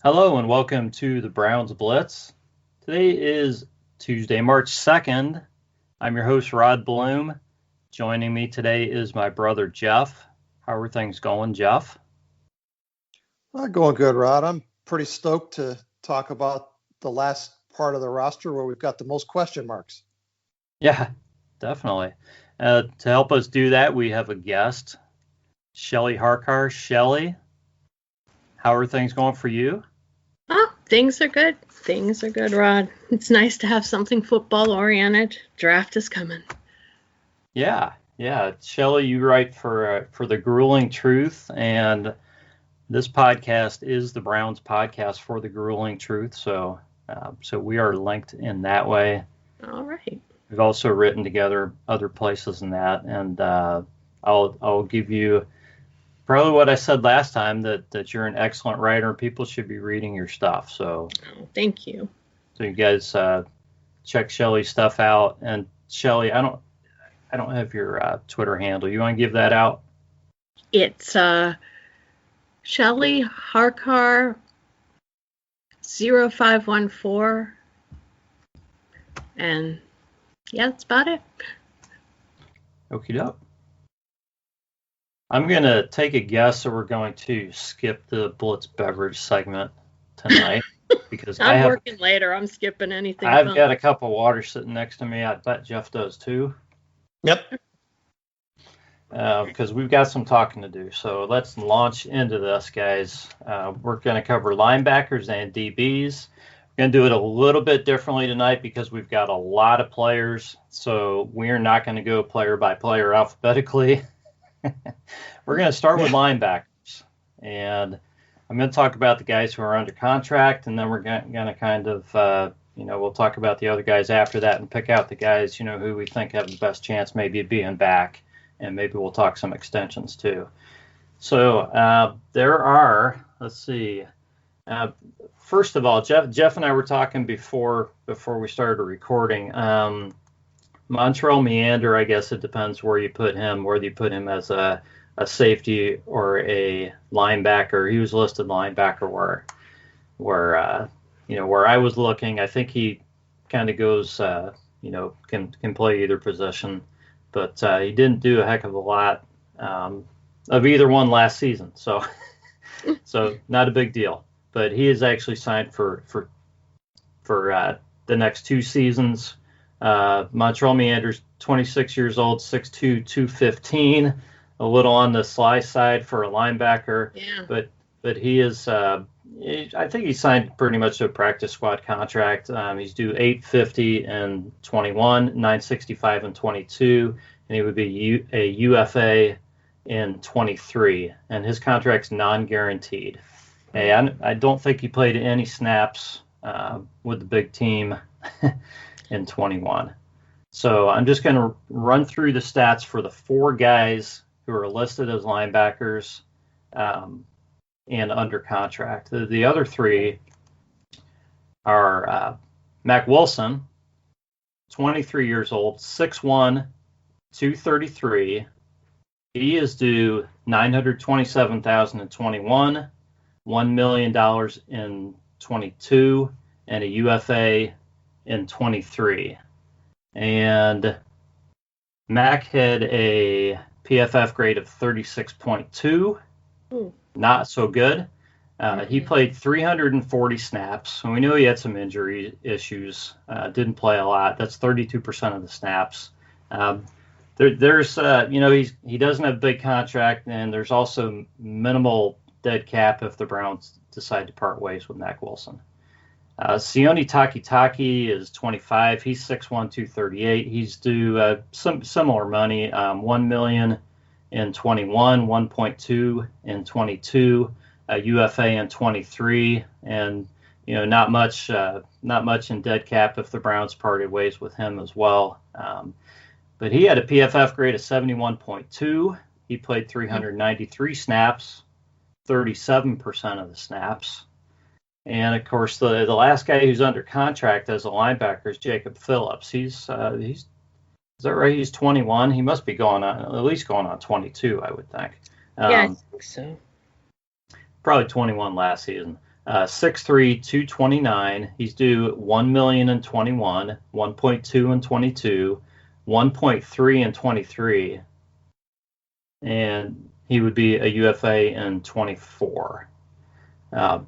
Hello and welcome to the Browns Blitz. Today is Tuesday, March 2nd. I'm your host, Rod Bloom. Joining me today is my brother, Jeff. How are things going, Jeff? Going good, Rod. I'm pretty stoked to talk about the last part of the roster where we've got the most question marks. Yeah, definitely. To help us do that, we have a guest, Shelly Harkar. Shelly, how are things going for you? Oh, things are good. Things are good, Rod. It's nice to have something football-oriented. Draft is coming. Yeah. Shelly, you write for The Grueling Truth, and this podcast is the Browns podcast for The Grueling Truth, so we are linked in that way. All right. We've also written together other places than that, and I'll give you probably what I said last time, that you're an excellent writer. People should be reading your stuff. So thank you. So you guys check Shelly's stuff out. And Shelly, I don't have your Twitter handle. You want to give that out? It's Shelly Harkar 0514. And yeah, that's about it. Okie doke. I'm going to take a guess that we're going to skip the Blitz beverage segment tonight because I'm working later. I'm skipping anything. I've got a cup of water sitting next to me. I bet Jeff does too. Yep. Because we've got some talking to do. So let's launch into this, guys. We're going to cover linebackers and DBs. We're going to do it a little bit differently tonight because we've got a lot of players. So we're not going to go player by player alphabetically. We're going to start with linebackers, and I'm going to talk about the guys who are under contract, and then we're going to kind of, we'll talk about the other guys after that and pick out the guys, who we think have the best chance maybe of being back, and maybe we'll talk some extensions too. So there are, let's see, first of all, Jeff and I were talking before we started recording. Montrell Meander, I guess it depends where you put him, whether you put him as a safety or a linebacker. He was listed linebacker where I was looking. I think he kind of goes, can play either position, but he didn't do a heck of a lot of either one last season. So not a big deal. But he is actually signed for the next 2 seasons. Montrell Meander's 26 years old, 6'2", 215, a little on the sly side for a linebacker. Yeah. But he is, I think he signed pretty much a practice squad contract. He's due $850 in 21, $965 in 22, and he would be a UFA in 23. And his contract's non-guaranteed. Hey, I don't think he played any snaps with the big team in 21. So I'm just going to run through the stats for the 4 guys who are listed as linebackers and under contract. The other 3 are Mack Wilson, 23 years old, 6'1", 233. He is due $927,000 in 21, $1 million in 22, and a UFA in 23. And Mac had a PFF grade of 36.2. Not so good. He played 340 snaps. So we know he had some injury issues. Didn't play a lot. That's 32% of the snaps. There's he doesn't have a big contract, and there's also minimal dead cap if the Browns decide to part ways with Mack Wilson. Sione Takitaki is 25. He's 6'1", 238. He's due some similar money, $1 million in 21, 1.2 in 22, UFA in 23, and not much in dead cap if the Browns parted ways with him as well. But he had a PFF grade of 71.2. He played 393 snaps, 37% of the snaps. And of course, the last guy who's under contract as a linebacker is Jacob Phillips. He's is that right? He's 21. He must be at least going on 22, I would think. Yeah, I think so. Probably 21 last season. 6'3", 229. He's due $1 million in 21, 1.2 in 22, 1.3 in 23, and he would be a UFA in 24. Of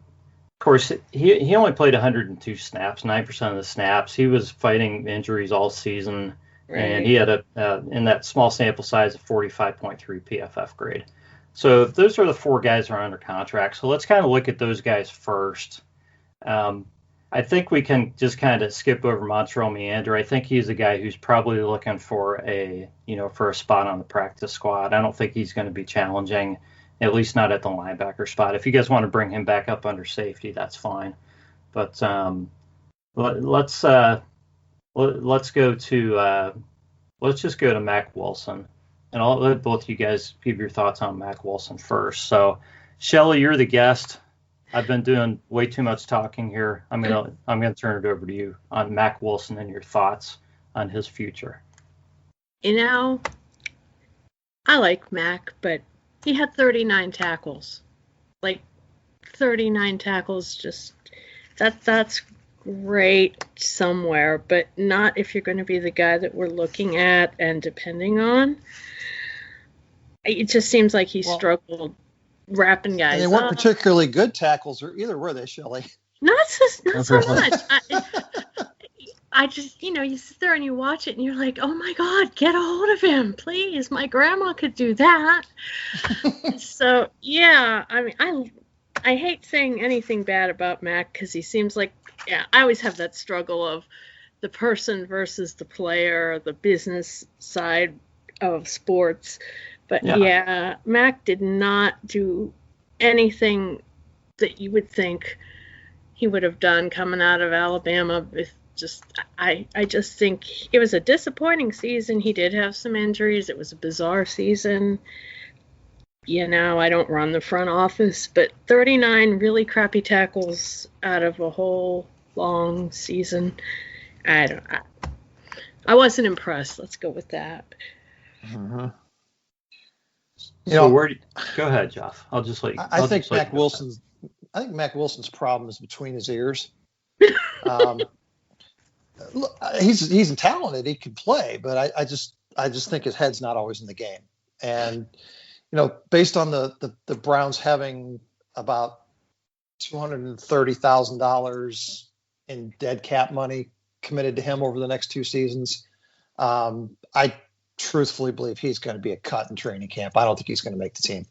course, he only played 102 snaps, 9% of the snaps. He was fighting injuries all season, right. And he had in that small sample size, a 45.3 PFF grade. So those are the four guys that are under contract. So let's kind of look at those guys first. I think we can just kind of skip over Montreal Meander. I think he's a guy who's probably looking for a spot on the practice squad. I don't think he's going to be challenging, at least not at the linebacker spot. If you guys want to bring him back up under safety, that's fine. But let's just go to Mack Wilson. And I'll let both of you guys give your thoughts on Mack Wilson first. So, Shelley, you're the guest. I've been doing way too much talking here. I'm gonna turn it over to you on Mack Wilson and your thoughts on his future. I like Mack, but he had 39 tackles. 39 tackles, just that's great somewhere, but not if you're going to be the guy that we're looking at and depending on. It just seems like he struggled wrapping guys up. They weren't particularly good tackles, or either were they, Shelley? Not so much. I just, you sit there and you watch it and you're like, oh my God, get a hold of him, please. My grandma could do that. So, yeah, I mean, I hate saying anything bad about Mack because he seems like, I always have that struggle of the person versus the player, the business side of sports. But Mack did not do anything that you would think he would have done coming out of Alabama. I just think it was a disappointing season. He did have some injuries. It was a bizarre season. I don't run the front office, but 39 really crappy tackles out of a whole long season. I wasn't impressed. Let's go with that. Mm-hmm. Go ahead, Jeff. I'll just let you. I think Mack Wilson's problem is between his ears. He's talented. He can play, but I just think his head's not always in the game. And based on the Browns having about $230,000 in dead cap money committed to him over the next two seasons, I truthfully believe he's going to be a cut in training camp. I don't think he's going to make the team.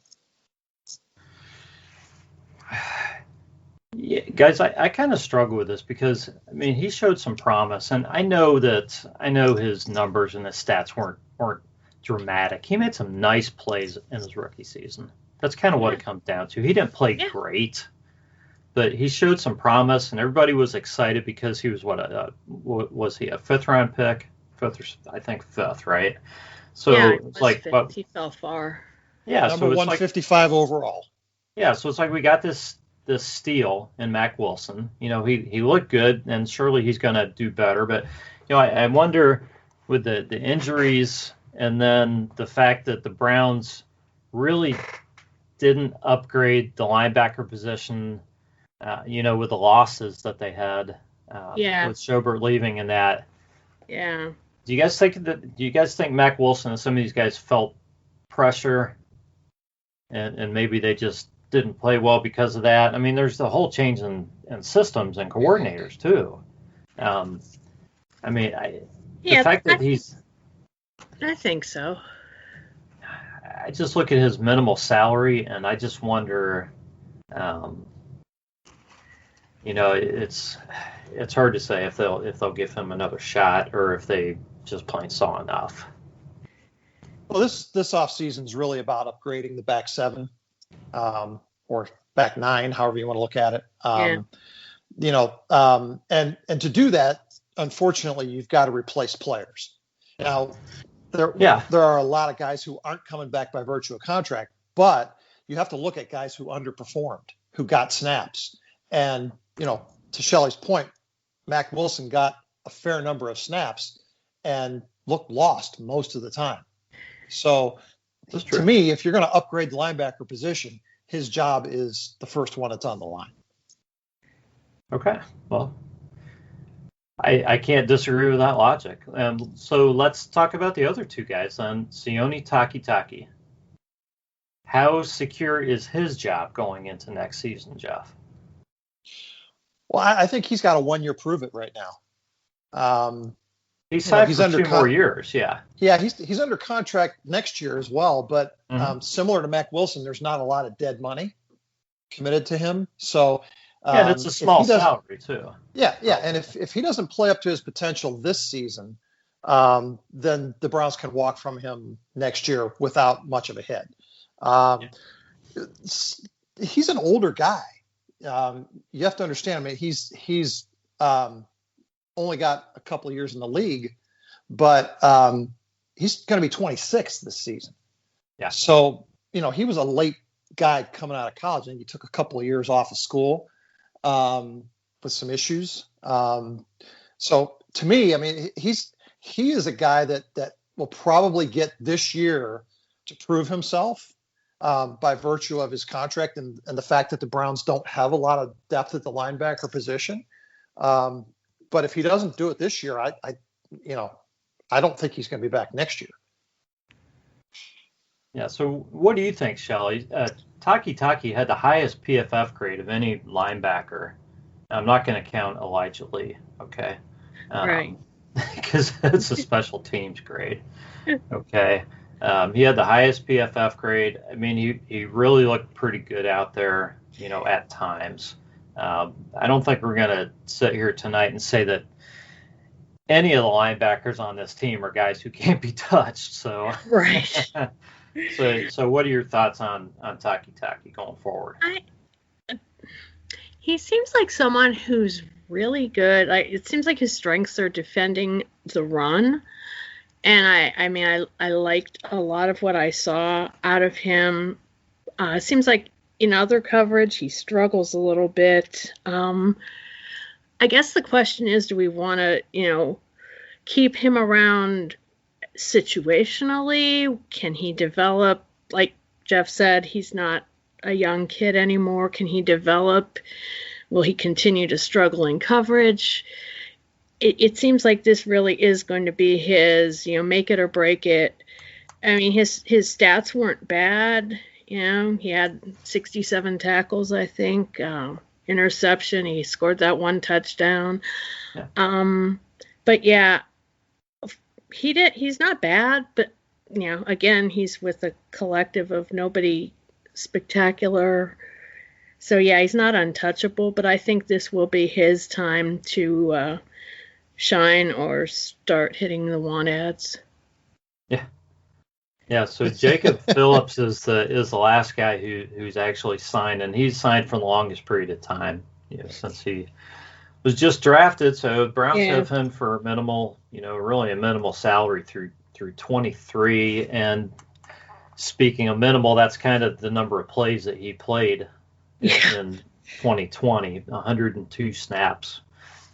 Yeah, guys, I kind of struggle with this because, he showed some promise, and I know his numbers and his stats weren't dramatic. He made some nice plays in his rookie season. That's kind of what it comes down to. He didn't play great, but he showed some promise, and everybody was excited because he was was he a fifth-round pick? Fifth, right? So it's like he fell far. Yeah, number 155 overall. Yeah, so it's like we got this steal in Mack Wilson. He looked good, and surely he's going to do better. But I wonder with the injuries, and then the fact that the Browns really didn't upgrade the linebacker position. With the losses that they had, with Schobert leaving and that. Yeah. Do you guys think Mack Wilson and some of these guys felt pressure, and maybe they just didn't play well because of that? There's the whole change in systems and coordinators too. The fact that I think so. I just look at his minimal salary and I just wonder, it's hard to say if they'll give him another shot or if they just plain saw enough. Well, this offseason is really about upgrading the back seven, or back nine, however you want to look at it. And to do that, unfortunately, you've got to replace players. Now, there are a lot of guys who aren't coming back by virtue of contract, but you have to look at guys who underperformed, who got snaps. And, to Shelley's point, Mack Wilson got a fair number of snaps and looked lost most of the time. So to me, if you're going to upgrade the linebacker position, his job is the first one that's on the line. Okay. Well, I can't disagree with that logic. So let's talk about the other two guys then. Sione Takitaki. How secure is his job going into next season, Jeff? Well, I think he's got a 1-year prove it right now. He's signed for 2 more years, yeah. Yeah, he's under contract next year as well, but similar to Mac Wilson, there's not a lot of dead money committed to him. So and it's a small salary too. Yeah, and if he doesn't play up to his potential this season, then the Browns can walk from him next year without much of a hit. He's an older guy. You have to understand. I mean, he's only got a couple of years in the league, but he's going to be 26 this season. Yeah. So he was a late guy coming out of college, and he took a couple of years off of school with some issues. So to me, I mean, he is a guy that will probably get this year to prove himself. By virtue of his contract and the fact that the Browns don't have a lot of depth at the linebacker position. But if he doesn't do it this year, I don't think he's going to be back next year. Yeah. So what do you think, Shelley? Taki had the highest PFF grade of any linebacker. I'm not going to count Elijah Lee. Okay. Right. Because it's a special teams grade. Okay. He had the highest PFF grade. I mean, he really looked pretty good out there, at times. I don't think we're going to sit here tonight and say that any of the linebackers on this team are guys who can't be touched. So, right. So what are your thoughts on Taki going forward? He seems like someone who's really good. It seems like his strengths are defending the run. And I liked a lot of what I saw out of him. It seems like in other coverage, he struggles a little bit. I guess the question is, do we want to, keep him around situationally? Can he develop? Like Jeff said, he's not a young kid anymore. Can he develop? Will he continue to struggle in coverage? It seems like this really is going to be his, make it or break it. I mean, his stats weren't bad. He had 67 tackles, I think, interception. He scored that 1 touchdown. Yeah. But yeah, he's not bad, but again, he's with a collective of nobody spectacular. So yeah, he's not untouchable, but I think this will be his time to shine or start hitting the want ads. Yeah. So Jacob Phillips is the last guy who's actually signed, and he's signed for the longest period of time, since he was just drafted. So Browns have him for minimal, really a minimal salary through 23. And speaking of minimal, that's kind of the number of plays that he played in 2020, 102 snaps.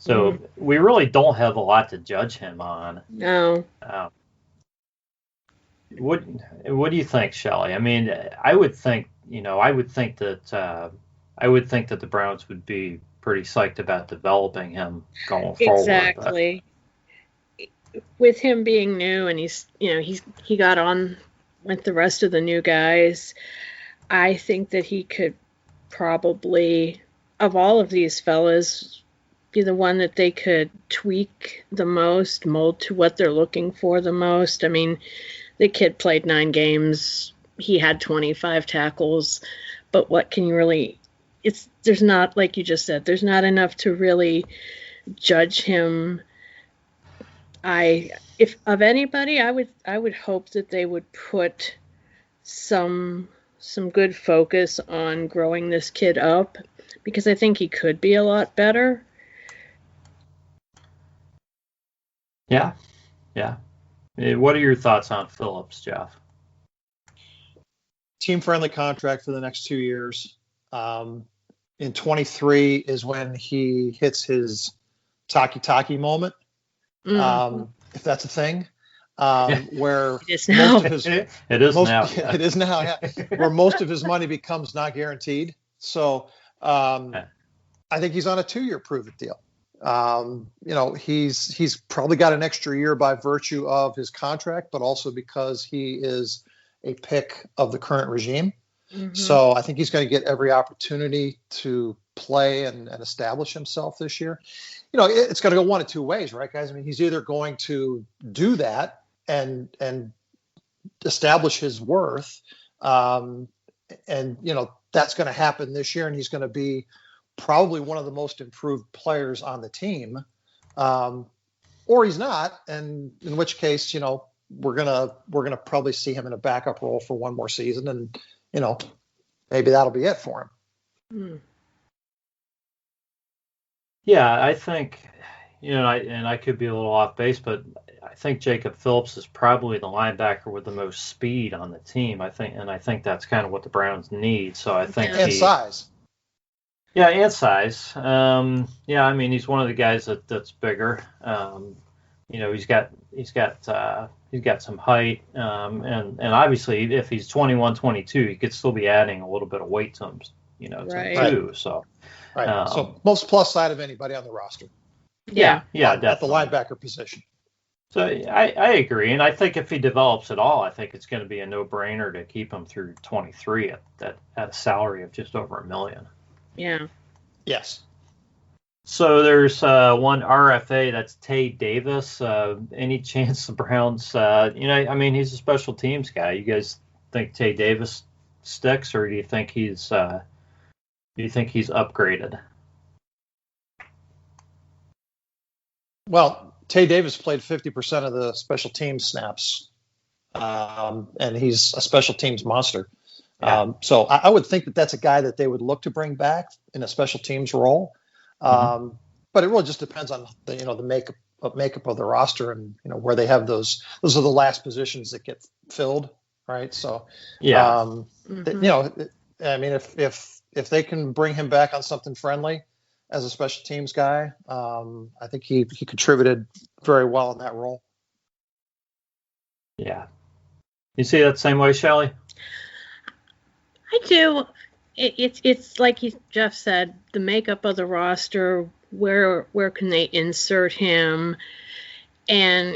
So we really don't have a lot to judge him on. No. What do you think, Shelley? I mean, I would think that the Browns would be pretty psyched about developing him going forward. Exactly. With him being new, and he got on with the rest of the new guys, I think that he could probably, of all of these fellas, be the one that they could tweak the most, mold to what they're looking for the most. I mean, the kid played 9 games. He had 25 tackles. But what can you really – there's not, like you just said, there's not enough to really judge him. If of anybody, I would hope that they would put some good focus on growing this kid up, because I think he could be a lot better. Yeah. What are your thoughts on Phillips, Jeff? Team-friendly contract for the next 2 years. In 23 is when he hits his Taki moment, if that's a thing. Where it is now. It is now. It is now, yeah. Where most of his money becomes not guaranteed. So I think he's on a 2-year prove-it deal. He's probably got an extra year by virtue of his contract, but also because he is a pick of the current regime. Mm-hmm. So I think he's going to get every opportunity to play and establish himself this year. It's going to go one of two ways, right, guys? I mean, he's either going to do that and establish his worth, and that's going to happen this year, and he's going to be probably one of the most improved players on the team, or he's not, and in which case, we're gonna probably see him in a backup role for one more season, and maybe that'll be it for him. Yeah, I think, I could be a little off base, but I think Jacob Phillips is probably the linebacker with the most speed on the team. I think that's kind of what the Browns need. So I think size. Yeah, and size. I mean, he's one of the guys that's bigger. He's got some height, and obviously if he's 21, 22, he could still be adding a little bit of weight to him, too. So, right. So most plus side of anybody on the roster. Yeah, at definitely. the linebacker position. So I agree, and I think if he develops at all, I think it's going to be a no-brainer to keep him through 23 at a salary of just over $1 million. Yeah. Yes. So there's one RFA, that's Tate Davis. Any chance the Browns? He's a special teams guy. You guys think Tate Davis sticks, or do you think he's upgraded? Well, Tate Davis played 50% of the special teams snaps, and he's a special teams monster. Yeah. So I would think that that's a guy that they would look to bring back in a special teams role. But it really just depends on the makeup of the roster, and where they have those are the last positions that get filled, right? So if they can bring him back on something friendly as a special teams guy, I think he contributed very well in that role. Yeah, you see that same way, Shelley? I do. It's like Jeff said, the makeup of the roster. Where can they insert him? And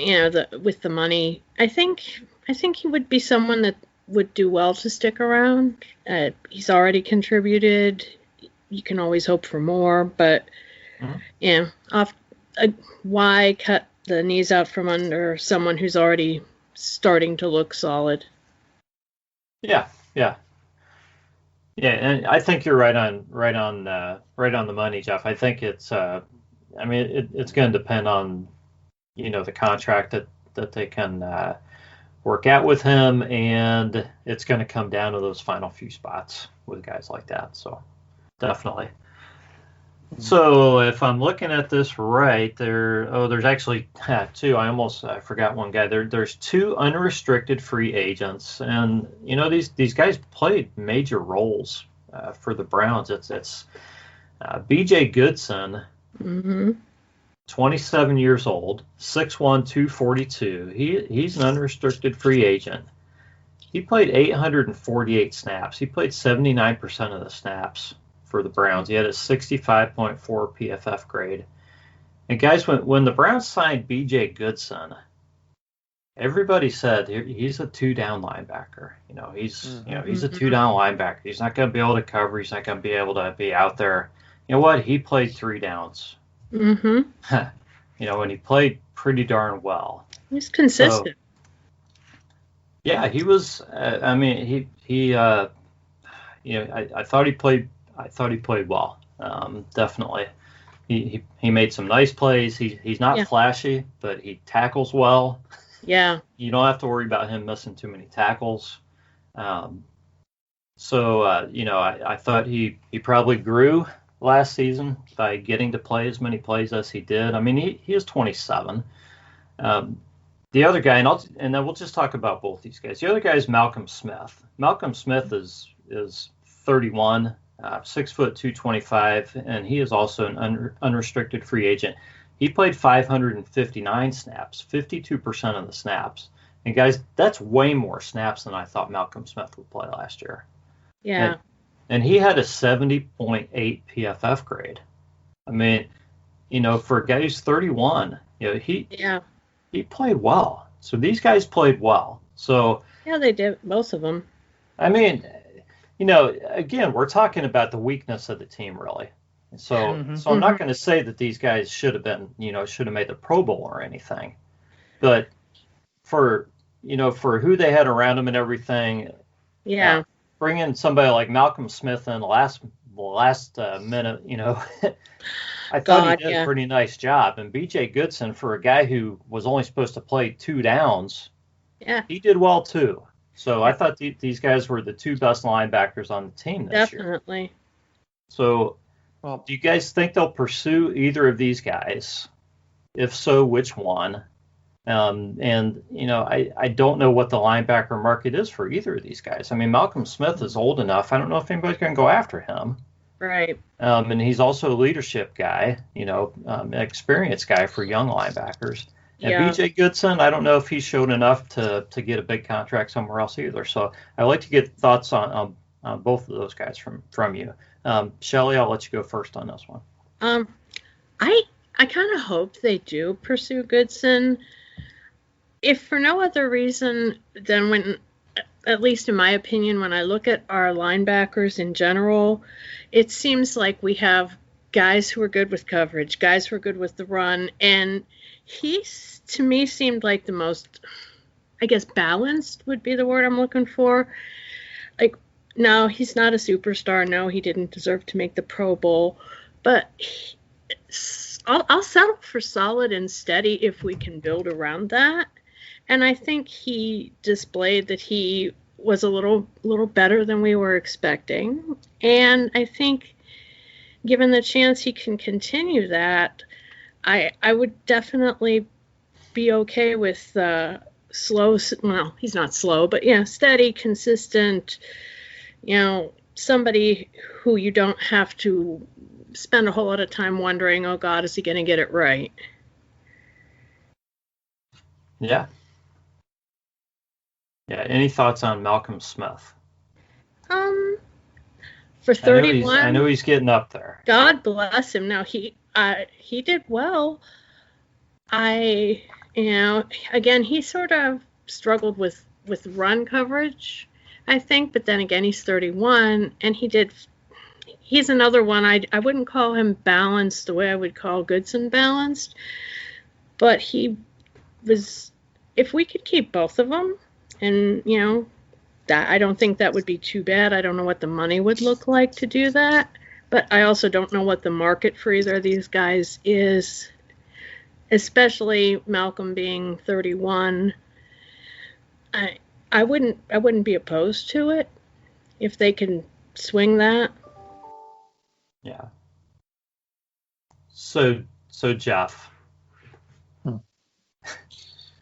with the money, I think he would be someone that would do well to stick around. He's already contributed. You can always hope for more, but why cut the knees out from under someone who's already starting to look solid? Yeah, and I think you're right on the money, Jeff. I think it's it's going to depend on the contract that they can work out with him, and it's going to come down to those final few spots with guys like that. So definitely. So if I'm looking at this right, there's actually two. I forgot one guy. There's two unrestricted free agents, and these guys played major roles for the Browns. It's B.J. Goodson, 27 years old, 6'1", 242. He's an unrestricted free agent. He played 848 snaps. He played 79% of the snaps for the Browns. He had a 65.4 PFF grade. And guys, when the Browns signed B.J. Goodson, everybody said he's a two-down linebacker. He's a two-down linebacker. He's not going to be able to cover. He's not going to be able to be out there. You know what? He played 3 downs. And he played pretty darn well. He's consistent. So, yeah, he was. I thought he played. I thought he played well. Definitely. He made some nice plays. He's not flashy, but he tackles well. Yeah. You don't have to worry about him missing too many tackles. I thought he probably grew last season by getting to play as many plays as he did. I mean, he is 27. The other guy, and then we'll just talk about both these guys. The other guy is Malcolm Smith. Malcolm Smith is 31, 6 foot 225, and he is also an unrestricted free agent. He played 559 snaps, 52% of the snaps. And guys, that's way more snaps than I thought Malcolm Smith would play last year. Yeah. And he had a 70.8 PFF grade. I mean, for a guy who's 31, he played well. So these guys played well. So yeah, they did, both of them. I mean, again, we're talking about the weakness of the team, really. So I'm not going to say that these guys should have been, should have made the Pro Bowl or anything, but for who they had around them and everything, bringing somebody like Malcolm Smith in the last minute, I thought he did a pretty nice job. And B.J. Goodson, for a guy who was only supposed to play 2 downs, he did well too. So I thought these guys were the 2 best linebackers on the team this year. Definitely. So do you guys think they'll pursue either of these guys? If so, which one? I don't know what the linebacker market is for either of these guys. I mean, Malcolm Smith is old enough. I don't know if anybody's going to go after him. Right. And he's also a leadership guy, an experienced guy for young linebackers. And B.J. Goodson, I don't know if he's shown enough to get a big contract somewhere else either. So I'd like to get thoughts on both of those guys from you. Shelley, I'll let you go first on this one. I kind of hope they do pursue Goodson, if for no other reason than when, at least in my opinion, when I look at our linebackers in general, it seems like we have guys who are good with coverage, guys who are good with the run, and he, to me, seemed like the most, I guess, balanced would be the word I'm looking for. Like, no, he's not a superstar. No, he didn't deserve to make the Pro Bowl, but I'll settle for solid and steady if we can build around that. And I think he displayed that he was a little better than we were expecting. And I think given the chance he can continue that, I would definitely be okay with slow, well, he's not slow, but steady, consistent, somebody who you don't have to spend a whole lot of time wondering, oh God, is he going to get it right? Yeah. Yeah. Any thoughts on Malcolm Smith? For 31, I know he's getting up there. God bless him. Now he did well. Again, he sort of struggled with run coverage, I think, but then again, he's 31 and he's another one. I wouldn't call him balanced the way I would call Goodson balanced, but he was, if we could keep both of them, and that, I don't think that would be too bad. I don't know what the money would look like to do that, but I also don't know what the market for either of these guys is, especially Malcolm being 31. I wouldn't be opposed to it if they can swing that. Yeah. So Jeff,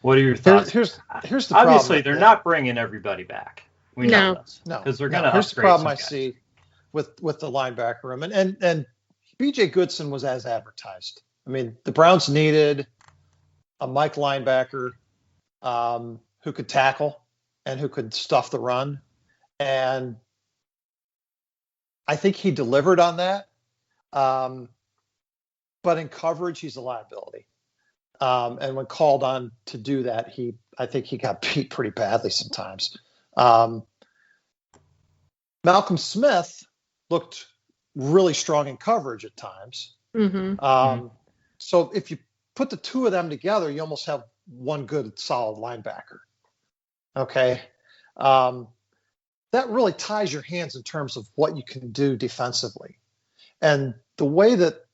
what are your thoughts? Here's the obviously problem. They're not bringing everybody back. We know this. No, because they're going to. Here's the problem I see with the linebacker room, and B.J. Goodson was as advertised. I mean, the Browns needed a Mike linebacker who could tackle and who could stuff the run, and I think he delivered on that. But in coverage, he's a liability. And when called on to do that, I think he got beat pretty badly sometimes. Malcolm Smith looked really strong in coverage at times. So if you put the two of them together, you almost have one good, solid linebacker. Okay. That really ties your hands in terms of what you can do defensively. And the way that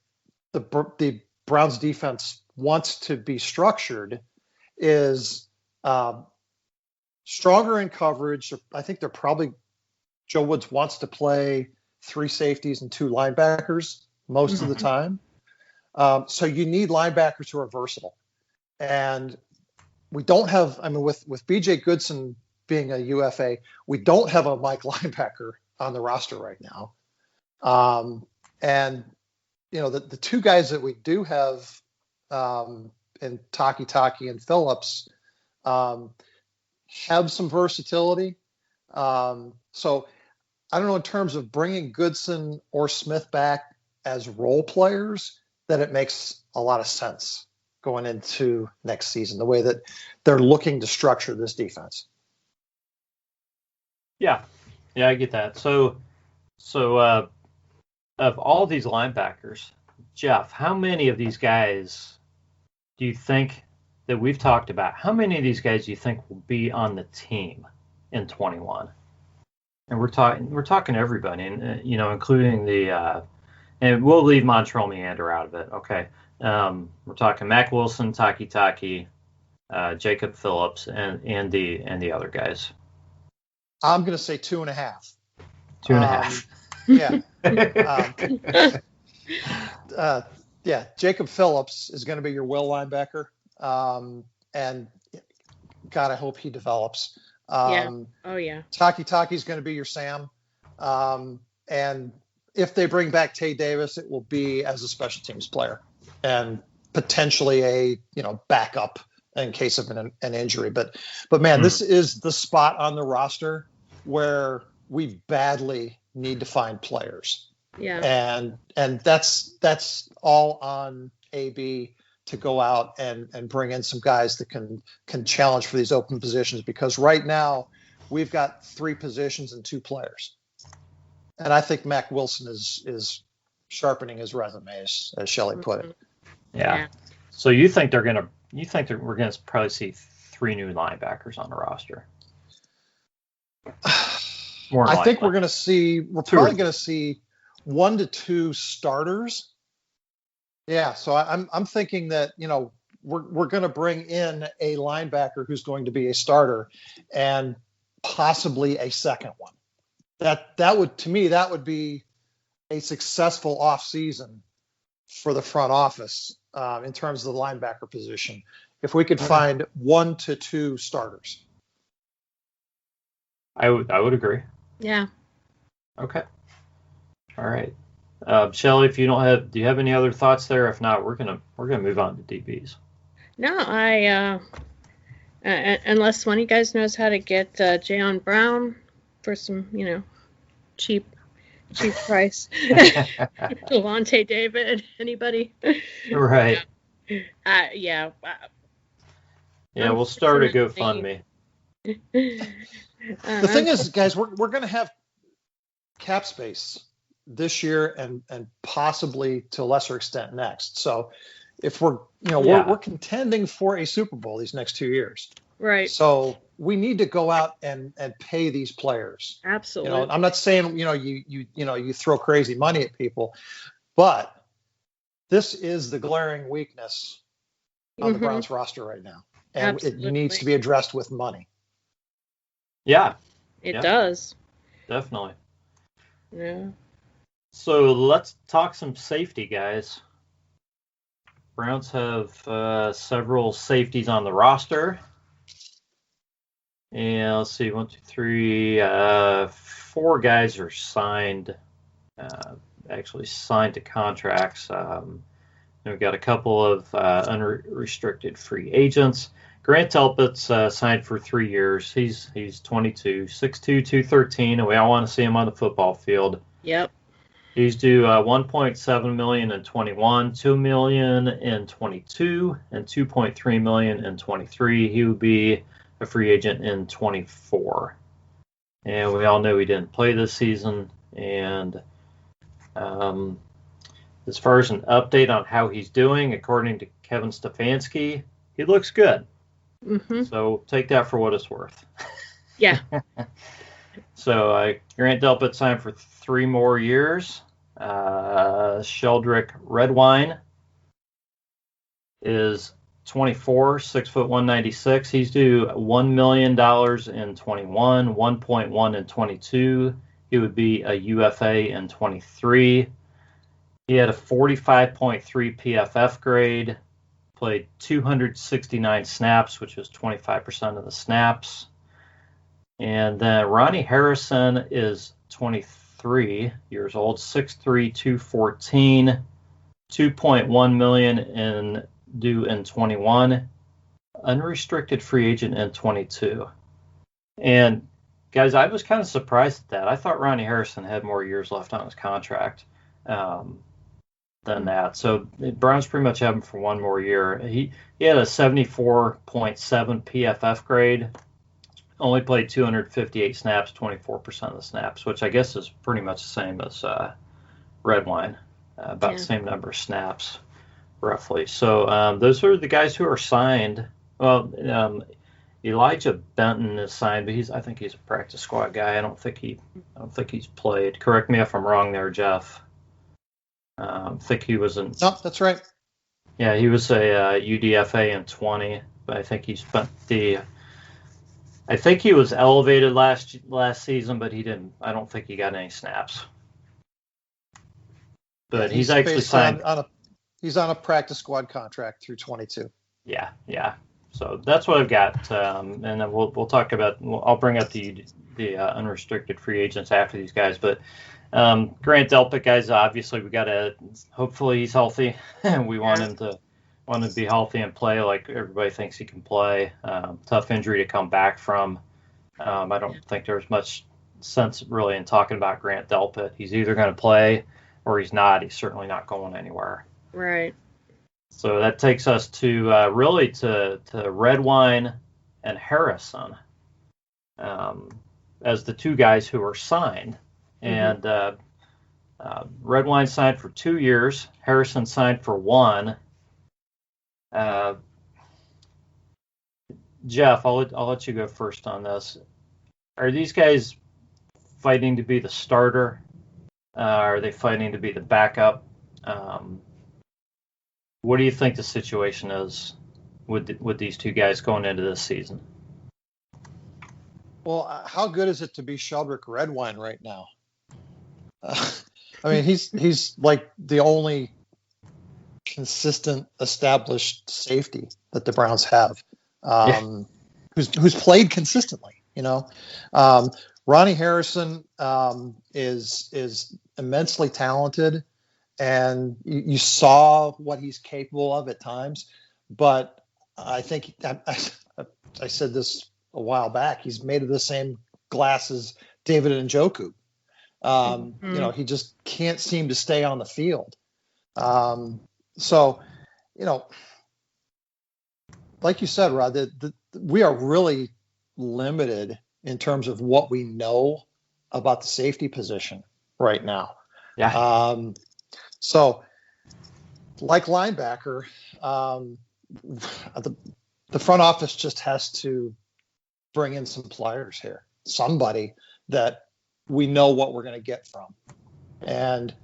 the Browns defense wants to be structured is stronger in coverage. I think they're probably, Joe Woods wants to play 3 safeties and 2 linebackers most of the time. So you need linebackers who are versatile. And we don't have, I mean, with B.J. Goodson being a UFA, we don't have a Mike linebacker on the roster right now. And, the 2 guys that we do have in Tate and Phillips have some versatility. So I don't know in terms of bringing Goodson or Smith back as role players that it makes a lot of sense going into next season, the way that they're looking to structure this defense. Yeah, I get that. So of all these linebackers, Jeff, how many of these guys do you think that we've talked about? How many of these guys do you think will be on the team in 21? And we're talking everybody, and including the and we'll leave Montrell Meander out of it. Okay, we're talking Mack Wilson, Taki, Jacob Phillips, and the other guys. I'm going to say 2.5. 2.5. Yeah. Yeah. Jacob Phillips is going to be your will linebacker. And God, I hope he develops. Yeah. Oh, yeah. Taki is going to be your Sam. And if they bring back Tate Davis, it will be as a special teams player and potentially a backup in case of an injury. But man, this is the spot on the roster where we badly need to find players. Yeah. And that's all on AB to go out and bring in some guys that can challenge for these open positions, because right now we've got 3 positions and 2 players. And I think Mack Wilson is sharpening his resume, as Shelley put it. Yeah. So you think we're gonna probably see 3 new linebackers on the roster? I think we're probably going to see 1 to 2 starters. Yeah. So I'm thinking that, we're going to bring in a linebacker who's going to be a starter and possibly a second one. That would be a successful off season for the front office in terms of the linebacker position, if we could find 1 to 2 starters. I would agree. Yeah. Okay. All right. Shelley, do you have any other thoughts there? If not, we're gonna move on to DBs. No, unless one of you guys knows how to get Jayon Brown for some, cheap price. Levante David, anybody? Right. Yeah. Yeah, we'll start a GoFundMe. The thing is, guys, we're going to have cap space this year and possibly to a lesser extent next. So if we're contending for a Super Bowl these next 2 years. Right. So we need to go out and pay these players. Absolutely. I'm not saying, you throw crazy money at people, but this is the glaring weakness on the Browns roster right now. And Absolutely. It needs to be addressed with money. Yeah. It does. Definitely. Yeah. So let's talk some safety, guys. Browns have several safeties on the roster. And let's see, 1, 2, 3, 4 guys are signed, actually signed to contracts. We've got a couple of unrestricted free agents. Grant Delpit's signed for 3 years. He's 22, 6'2", 213, and we all want to see him on the football field. Yep. He's due $1.7 million in 21, $2 million in 22, and $2.3 million in 23. He would be a free agent in 24. And we all know he didn't play this season. And as far as an update on how he's doing, according to Kevin Stefanski, he looks good. Mm-hmm. So take that for what it's worth. Yeah. So Grant Delpit signed for 3 more years. Sheldrick Redwine is 24, 6'1", 196. He's due $1 million in 21, 1.1 in 22. He would be a UFA in 23. He had a 45.3 PFF grade, played 269 snaps, which was 25% of the snaps. And then Ronnie Harrison is 23 years old, 6'3", 214, $2.1 million due in 21, unrestricted free agent in 22. And guys, I was kind of surprised at that. I thought Ronnie Harrison had more years left on his contract. than that. So the Browns pretty much have him for one more year. He had a 74.7 PFF grade. Only played 258 snaps, 24% of the snaps, which I guess is pretty much the same as Redwine, about the same number of snaps, roughly. So those are the guys who are signed. Well, Elijah Benton is signed, but I think he's a practice squad guy. I don't think he's played. Correct me if I'm wrong there, Jeff. I think he was in. No, that's right. Yeah, he was a UDFA in 20, but I think he spent I think he was elevated last season, but he didn't. I don't think he got any snaps. But he's actually signed. He's on a practice squad contract through 22. Yeah. So that's what I've got, and then we'll talk about. I'll bring up the unrestricted free agents after these guys, but Grant Delpit, guys, obviously we got to. Hopefully he's healthy, and we want him to be healthy and play like everybody thinks he can play. Tough injury to come back from. I don't think there's much sense really in talking about Grant Delpit. He's either going to play or he's not. He's certainly not going anywhere. Right. So that takes us to really to Redwine and Harrison as the two guys who are signed. And Redwine signed for 2 years. Harrison signed for 1. Jeff, I'll let you go first on this. Are these guys fighting to be the starter? Are they fighting to be the backup? What do you think the situation is with these two guys going into this season? Well, how good is it to be Sheldrick Redwine right now? I mean, he's like the only consistent, established safety that the Browns have, who's played consistently. Ronnie Harrison is immensely talented, and you saw what he's capable of at times. But I think I said this a while back. He's made of the same glass as David Njoku. He just can't seem to stay on the field. So, like you said, Rod, we are really limited in terms of what we know about the safety position right now. Yeah. So, like linebacker, the front office just has to bring in some players here, somebody that we know what we're going to get from. And,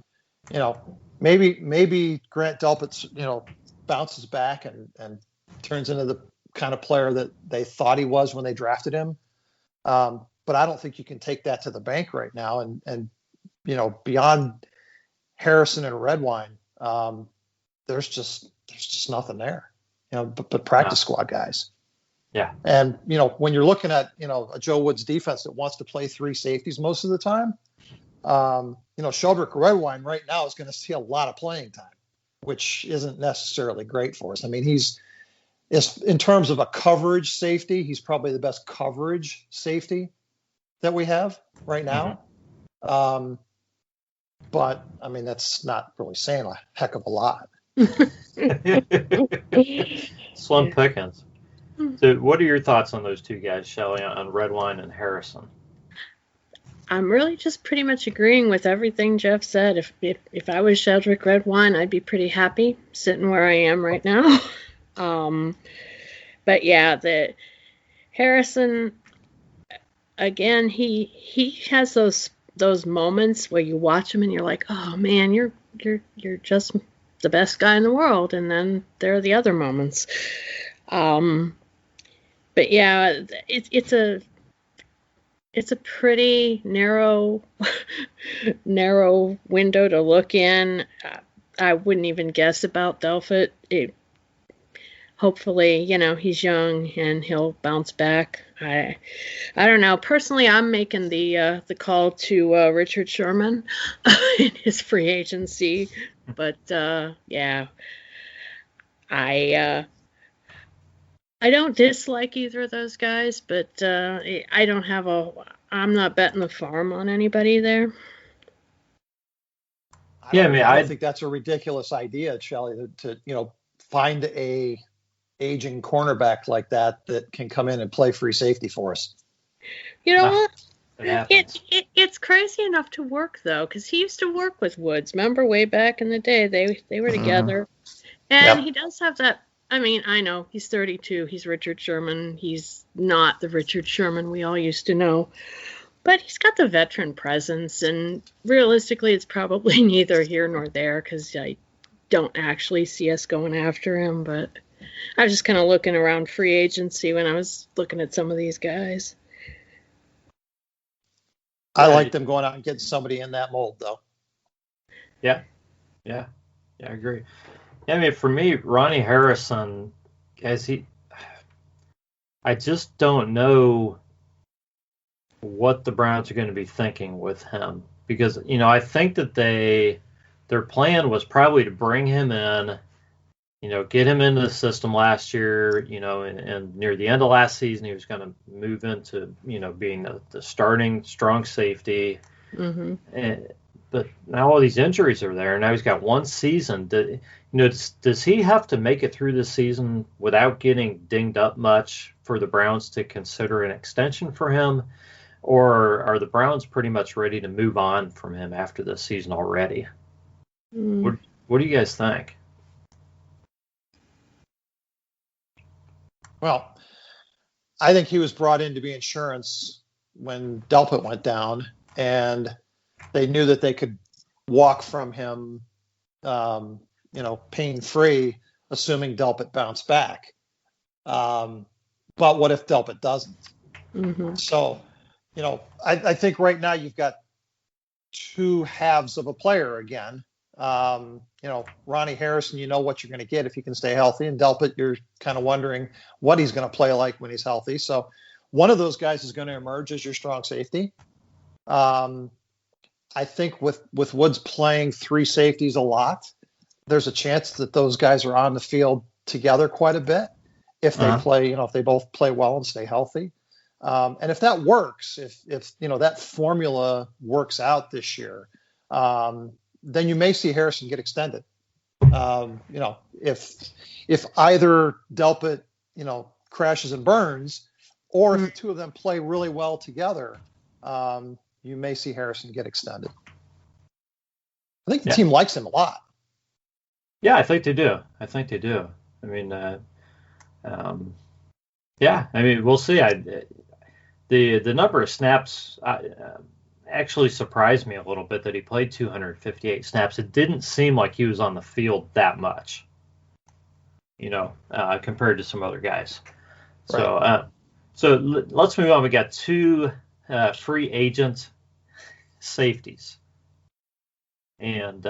maybe Grant Delpit, bounces back and turns into the kind of player that they thought he was when they drafted him. But I don't think you can take that to the bank right now. And beyond Harrison and Redwine, there's just nothing there, but practice squad guys. Yeah. And, when you're looking at, a Joe Woods defense that wants to play 3 safeties most of the time, Sheldrick Redwine right now is going to see a lot of playing time, which isn't necessarily great for us. I mean, he's in terms of a coverage safety, he's probably the best coverage safety that we have right now. But I mean, that's not really saying a heck of a lot. Slim pickings. So what are your thoughts on those two guys, Shelley, on Redwine and Harrison? I'm really just pretty much agreeing with everything Jeff said. If I was Sheldrick Redwine, I'd be pretty happy sitting where I am right now. But yeah, the Harrison, again, he has those moments where you watch him and you're like, oh man, you're just the best guy in the world, and then there are the other moments. But yeah, it's a pretty narrow window to look in. I wouldn't even guess about Delpit. Hopefully, he's young and he'll bounce back. I don't know. Personally, I'm making the call to Richard Sherman in his free agency. But yeah, I don't dislike either of those guys, but I'm not betting the farm on anybody there. I don't think that's a ridiculous idea, Shelley, to find a aging cornerback like that can come in and play free safety for us. You know what? It's crazy enough to work, though, because he used to work with Woods. Remember way back in the day, they were together. And he does have that. I mean, I know he's 32. He's Richard Sherman. He's not the Richard Sherman we all used to know. But he's got the veteran presence. And realistically, it's probably neither here nor there because I don't actually see us going after him. But I was just kind of looking around free agency when I was looking at some of these guys. I like them going out and getting somebody in that mold, though. Yeah, I agree. I mean, for me, Ronnie Harrison, I just don't know what the Browns are going to be thinking with him because, I think that their plan was probably to bring him in, get him into the system last year, and near the end of last season, he was going to move into, being the starting strong safety. Mm-hmm. But now all these injuries are there, and now he's got one season. Does he have to make it through this season without getting dinged up much for the Browns to consider an extension for him? Or are the Browns pretty much ready to move on from him after this season already? Mm. What do you guys think? Well, I think he was brought in to be insurance when Delpit went down, and they knew that they could walk from him, pain-free, assuming Delpit bounced back. But what if Delpit doesn't? Mm-hmm. So, I think right now you've got two halves of a player again. Ronnie Harrison, what you're going to get if he can stay healthy. And Delpit, you're kind of wondering what he's going to play like when he's healthy. So one of those guys is going to emerge as your strong safety. I think with Woods playing three safeties a lot, there's a chance that those guys are on the field together quite a bit if they play, if they both play well and stay healthy. And if that works, if that formula works out this year, then you may see Harrison get extended. If either Delpit, crashes and burns, or if the two of them play really well together, you may see Harrison get extended. I think the team likes him a lot. Yeah, I think they do. I mean, we'll see. The number of snaps actually surprised me a little bit that he played 258 snaps. It didn't seem like he was on the field that much, compared to some other guys. Right. So let's move on. We got two free agent safeties. And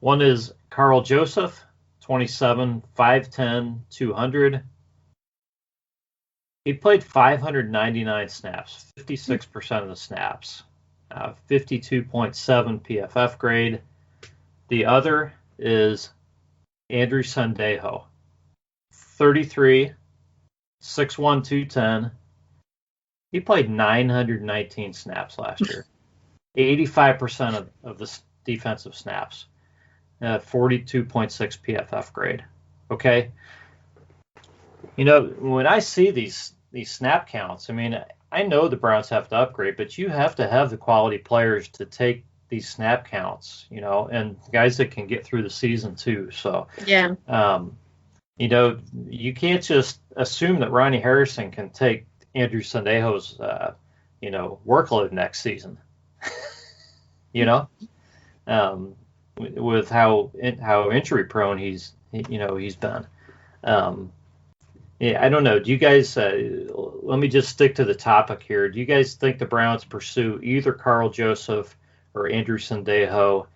one is Carl Joseph, 27, 5'10", 200. He played 599 snaps, 56% of the snaps, 52.7 PFF grade. The other is Andrew Sendejo, 33, 6'1", 210. He played 919 snaps last year, 85% of the defensive snaps, 42.6 PFF grade. Okay. When I see these snap counts, I mean, I know the Browns have to upgrade, but you have to have the quality players to take these snap counts, and guys that can get through the season too. So, yeah. You can't just assume that Ronnie Harrison can take Andrew Sendejo's, workload next season. With how injury prone he's been. I don't know. Do you guys? Let me just stick to the topic here. Do you guys think the Browns pursue either Carl Joseph or Andrew Sendejo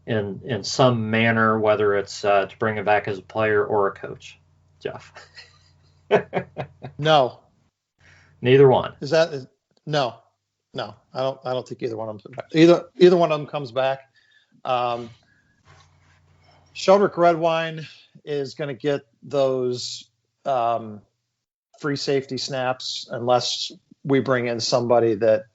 in some manner, whether it's to bring him back as a player or a coach? Jeff. No. Neither one. No. I don't think either one of them comes back. Either one of them comes back. Sheldrick Redwine is going to get those free safety snaps unless we bring in somebody that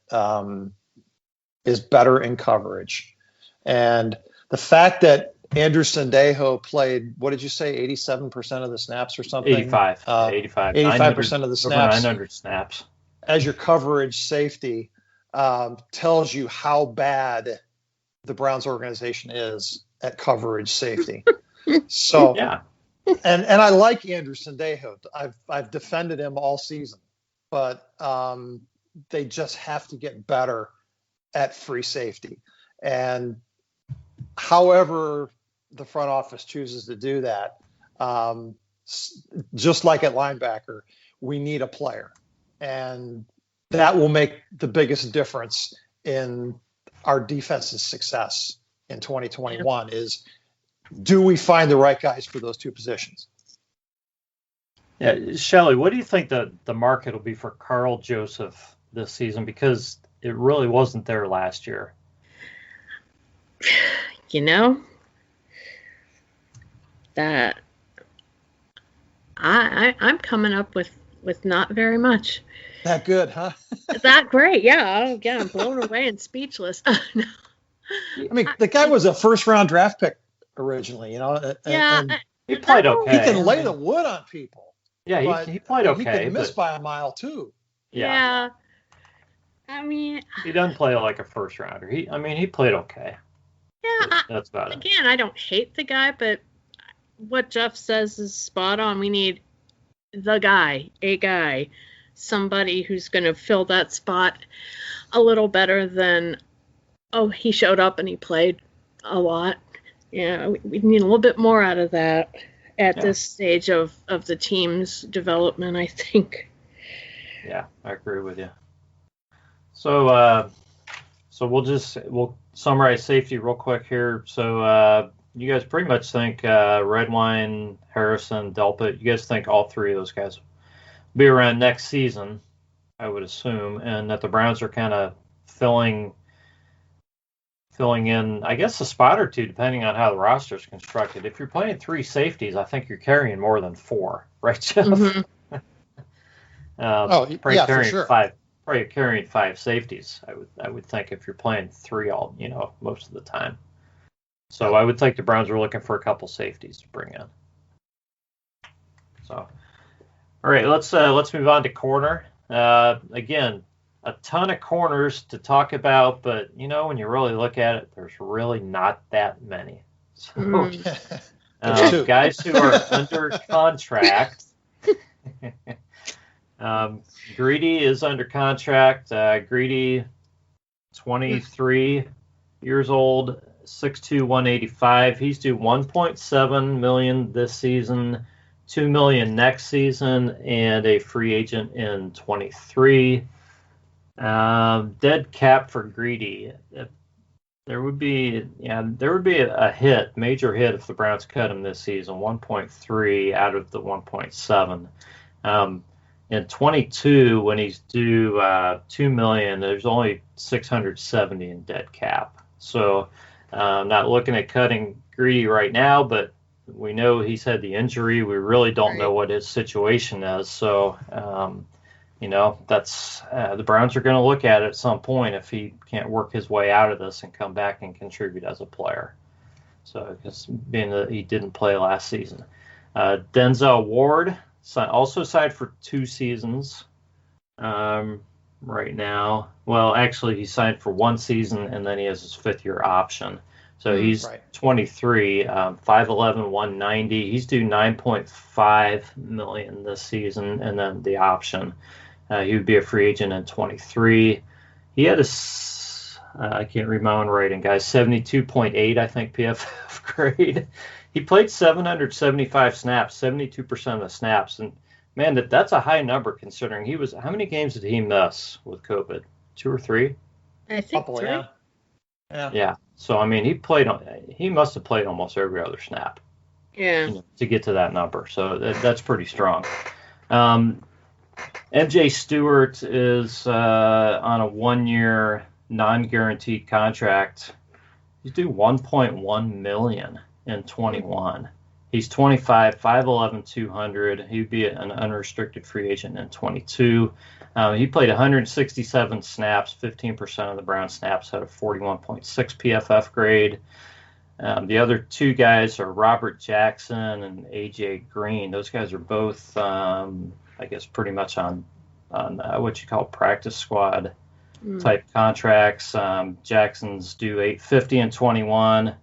is better in coverage. And the fact that Andrew Sendejo played, what did you say, 87% of the snaps or something? 85. 85% of the snaps. 900 snaps. As your coverage safety tells you how bad the Browns organization is at coverage safety. So, yeah. And I like Andrew Sendejo. I've defended him all season, but they just have to get better at free safety. And however the front office chooses to do that, just like at linebacker, we need a player. And that will make the biggest difference in our defense's success in 2021 is, do we find the right guys for those two positions? Yeah, Shelley, what do you think the market will be for Carl Joseph this season? Because it really wasn't there last year. You know, that I'm coming up with not very much. That good, huh? That great, yeah. I'm blown away and speechless. No. I mean, the guy was a first-round draft pick originally, and he played okay. He can lay the wood on people. Yeah, he played okay. He can miss by a mile too. Yeah. I mean, he doesn't play like a first rounder. He played okay. Yeah, that's about it. Again, I don't hate the guy, but what Jeff says is spot on. We need a guy, somebody who's going to fill that spot a little better than, he showed up and he played a lot. Yeah, we need a little bit more out of that at this stage of the team's development, I think. Yeah, I agree with you. So we'll summarize safety real quick here. So you guys pretty much think Redwine, Harrison, Delpit, you guys think all three of those guys will be around next season, I would assume, and that the Browns are kind of filling in, I guess, a spot or two, depending on how the roster is constructed. If you're playing three safeties, I think you're carrying more than four, right, Jeff? Mm-hmm. For sure. Probably carrying five safeties, I would think, if you're playing three most of the time. So I would think the Browns were looking for a couple safeties to bring in. So, all right, let's move on to corner. Again, a ton of corners to talk about, but when you really look at it, there's really not that many. So, guys who are under contract. Greedy is under contract. Greedy, 23 years old, 6'2", 185. He's due $1.7 million this season, $2 million next season, and a free agent in 23. Dead cap for Greedy. There would be a major hit if the Browns cut him this season, 1.3 out of the 1.7. In 22, when he's due $2 million, there's only $670 in dead cap. So I'm not looking at cutting Greedy right now, but we know he's had the injury. We really don't know what his situation is. So, that's the Browns are going to look at it at some point if he can't work his way out of this and come back and contribute as a player. So, because being that he didn't play last season. Denzel Ward, also signed for 2 seasons right now. Well, actually, he signed for 1 season, and then he has his 5th-year option. So he's 23, 5'11", 190. He's due $9.5 million this season, and then the option. He would be a free agent in 23. He had I can't read my own writing, guys, 72.8, I think, PFF grade. He played 775 snaps, 72% of the snaps. And, man, that's a high number considering how many games did he miss with COVID? 2 or 3? I think 3. Yeah. So, I mean, he must have played almost every other snap. Yeah. To get to that number. So that's pretty strong. MJ Stewart is on a 1-year non-guaranteed contract. He's due $1.1 million in 21. He's 25, 5'11", 200. He'd be an unrestricted free agent in 22. He played 167 snaps, 15% of the Browns snaps, had a 41.6 PFF grade. The other two guys are Robert Jackson and A.J. Green. Those guys are both, I guess, pretty much on what you call practice squad type contracts. Jackson's due $850 in 21. It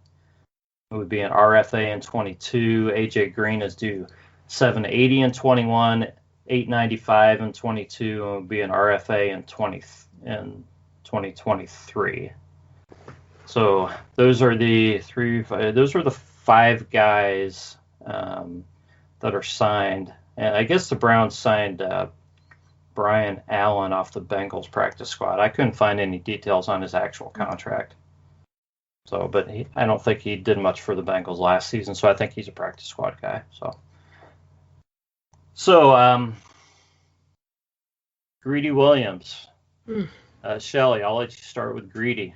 would be an RFA in 22. A.J. Green is due $780 in 21, $895 in 22, and would be an RFA in 2023. So those are the five guys that are signed. And I guess the Browns signed Brian Allen off the Bengals practice squad. I couldn't find any details on his actual contract. So, but I don't think he did much for the Bengals last season. So I think he's a practice squad guy. So Greedy Williams. Shelley, I'll let you start with Greedy.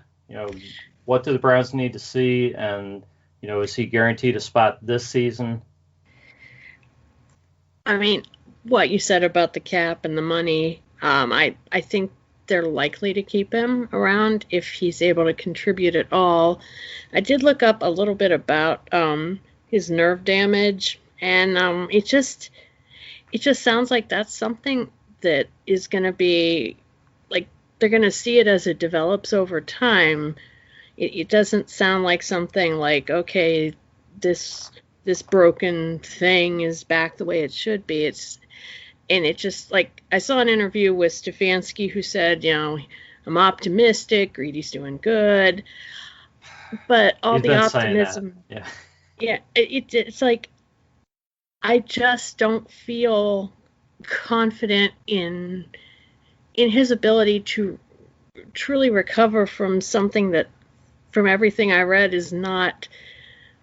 What do the Browns need to see, and is he guaranteed a spot this season? I mean, what you said about the cap and the money, I think they're likely to keep him around if he's able to contribute at all. I did look up a little bit about his nerve damage, and it just sounds like that's something that is going to be like they're going to see it as it develops over time. It doesn't sound like something like, okay, this broken thing is back the way it should be. It just, like, I saw an interview with Stefanski who said, I'm optimistic, Greedy's doing good, but all the optimism, it's like, I just don't feel confident in his ability to truly recover from something that, from everything I read, is not,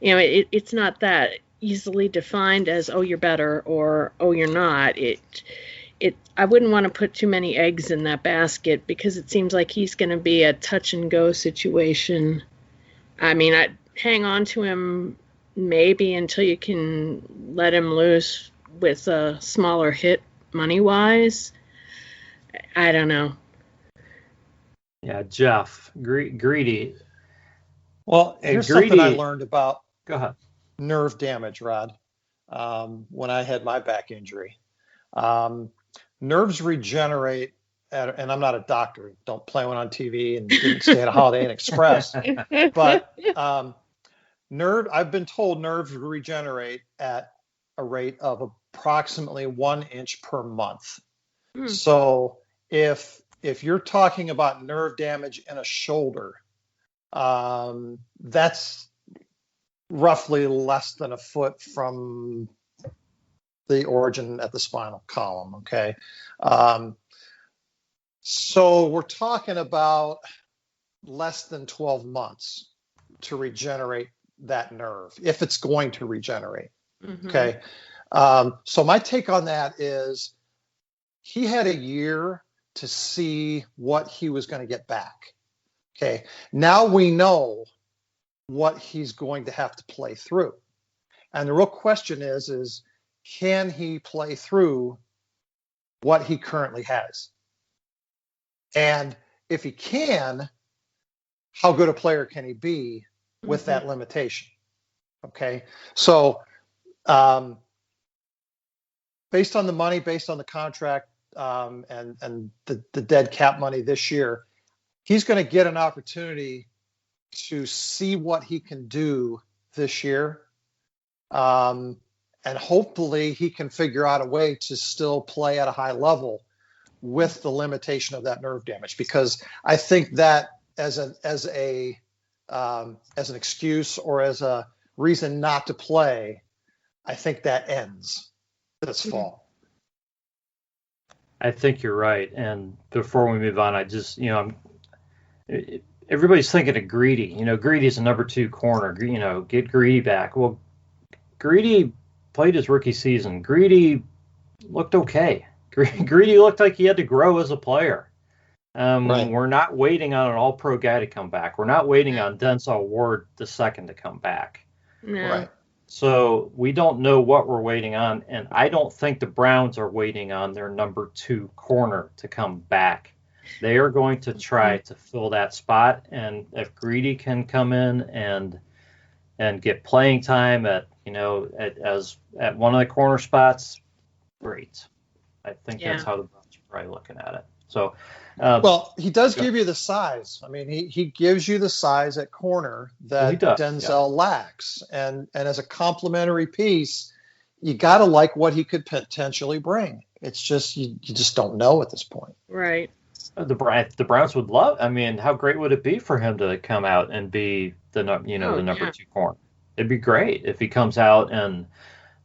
it's not that easily defined as, oh, you're better, or, oh, you're not. I wouldn't want to put too many eggs in that basket, because it seems like he's going to be a touch and go situation. I mean, I'd hang on to him maybe until you can let him loose with a smaller hit money-wise. I don't know. Yeah, Jeff, Greedy. Well, here's something I learned about Go ahead. Nerve damage, Rod, when I had my back injury. Nerves regenerate, and I'm not a doctor. Don't play one on TV and didn't stay at a Holiday Inn Express. But I've been told nerves regenerate at a rate of approximately 1 inch per month. So if you're talking about nerve damage in a shoulder, that's roughly less than a foot from the origin at the spinal column. Okay. So we're talking about less than 12 months to regenerate that nerve, if it's going to regenerate. Okay. So my take on that is he had a year to see what he was going to get back. Okay. Now we know what he's going to have to play through. And the real question is can he play through what he currently has? And if he can, how good a player can he be with that limitation? Okay. So based on the money, based on the contract, and the dead cap money this year, he's going to get an opportunity to see what he can do this year. And hopefully he can figure out a way to still play at a high level with the limitation of that nerve damage, because I think that as an excuse or as a reason not to play, I think that ends this fall. I think you're right. And before we move on, I just, everybody's thinking of Greedy. Greedy's a number 2 corner. Get Greedy back. Well, Greedy played his rookie season. Greedy looked okay. Greedy looked like he had to grow as a player. Right. We're not waiting on an all-pro guy to come back. We're not waiting on Denzel Ward II to come back. No. Right. So we don't know what we're waiting on, and I don't think the Browns are waiting on their number 2 corner to come back. They are going to try to fill that spot, and if Greedy can come in and and get playing time at one of the corner spots, great. I think that's how the Browns are probably looking at it. So, well, he does give you the size. I mean, he gives you the size at corner that Denzel lacks, and as a complementary piece, you got to like what he could potentially bring. It's just you just don't know at this point. Right. The Browns would love. I mean, how great would it be for him to come out and be the number 2 corner? It'd be great if he comes out and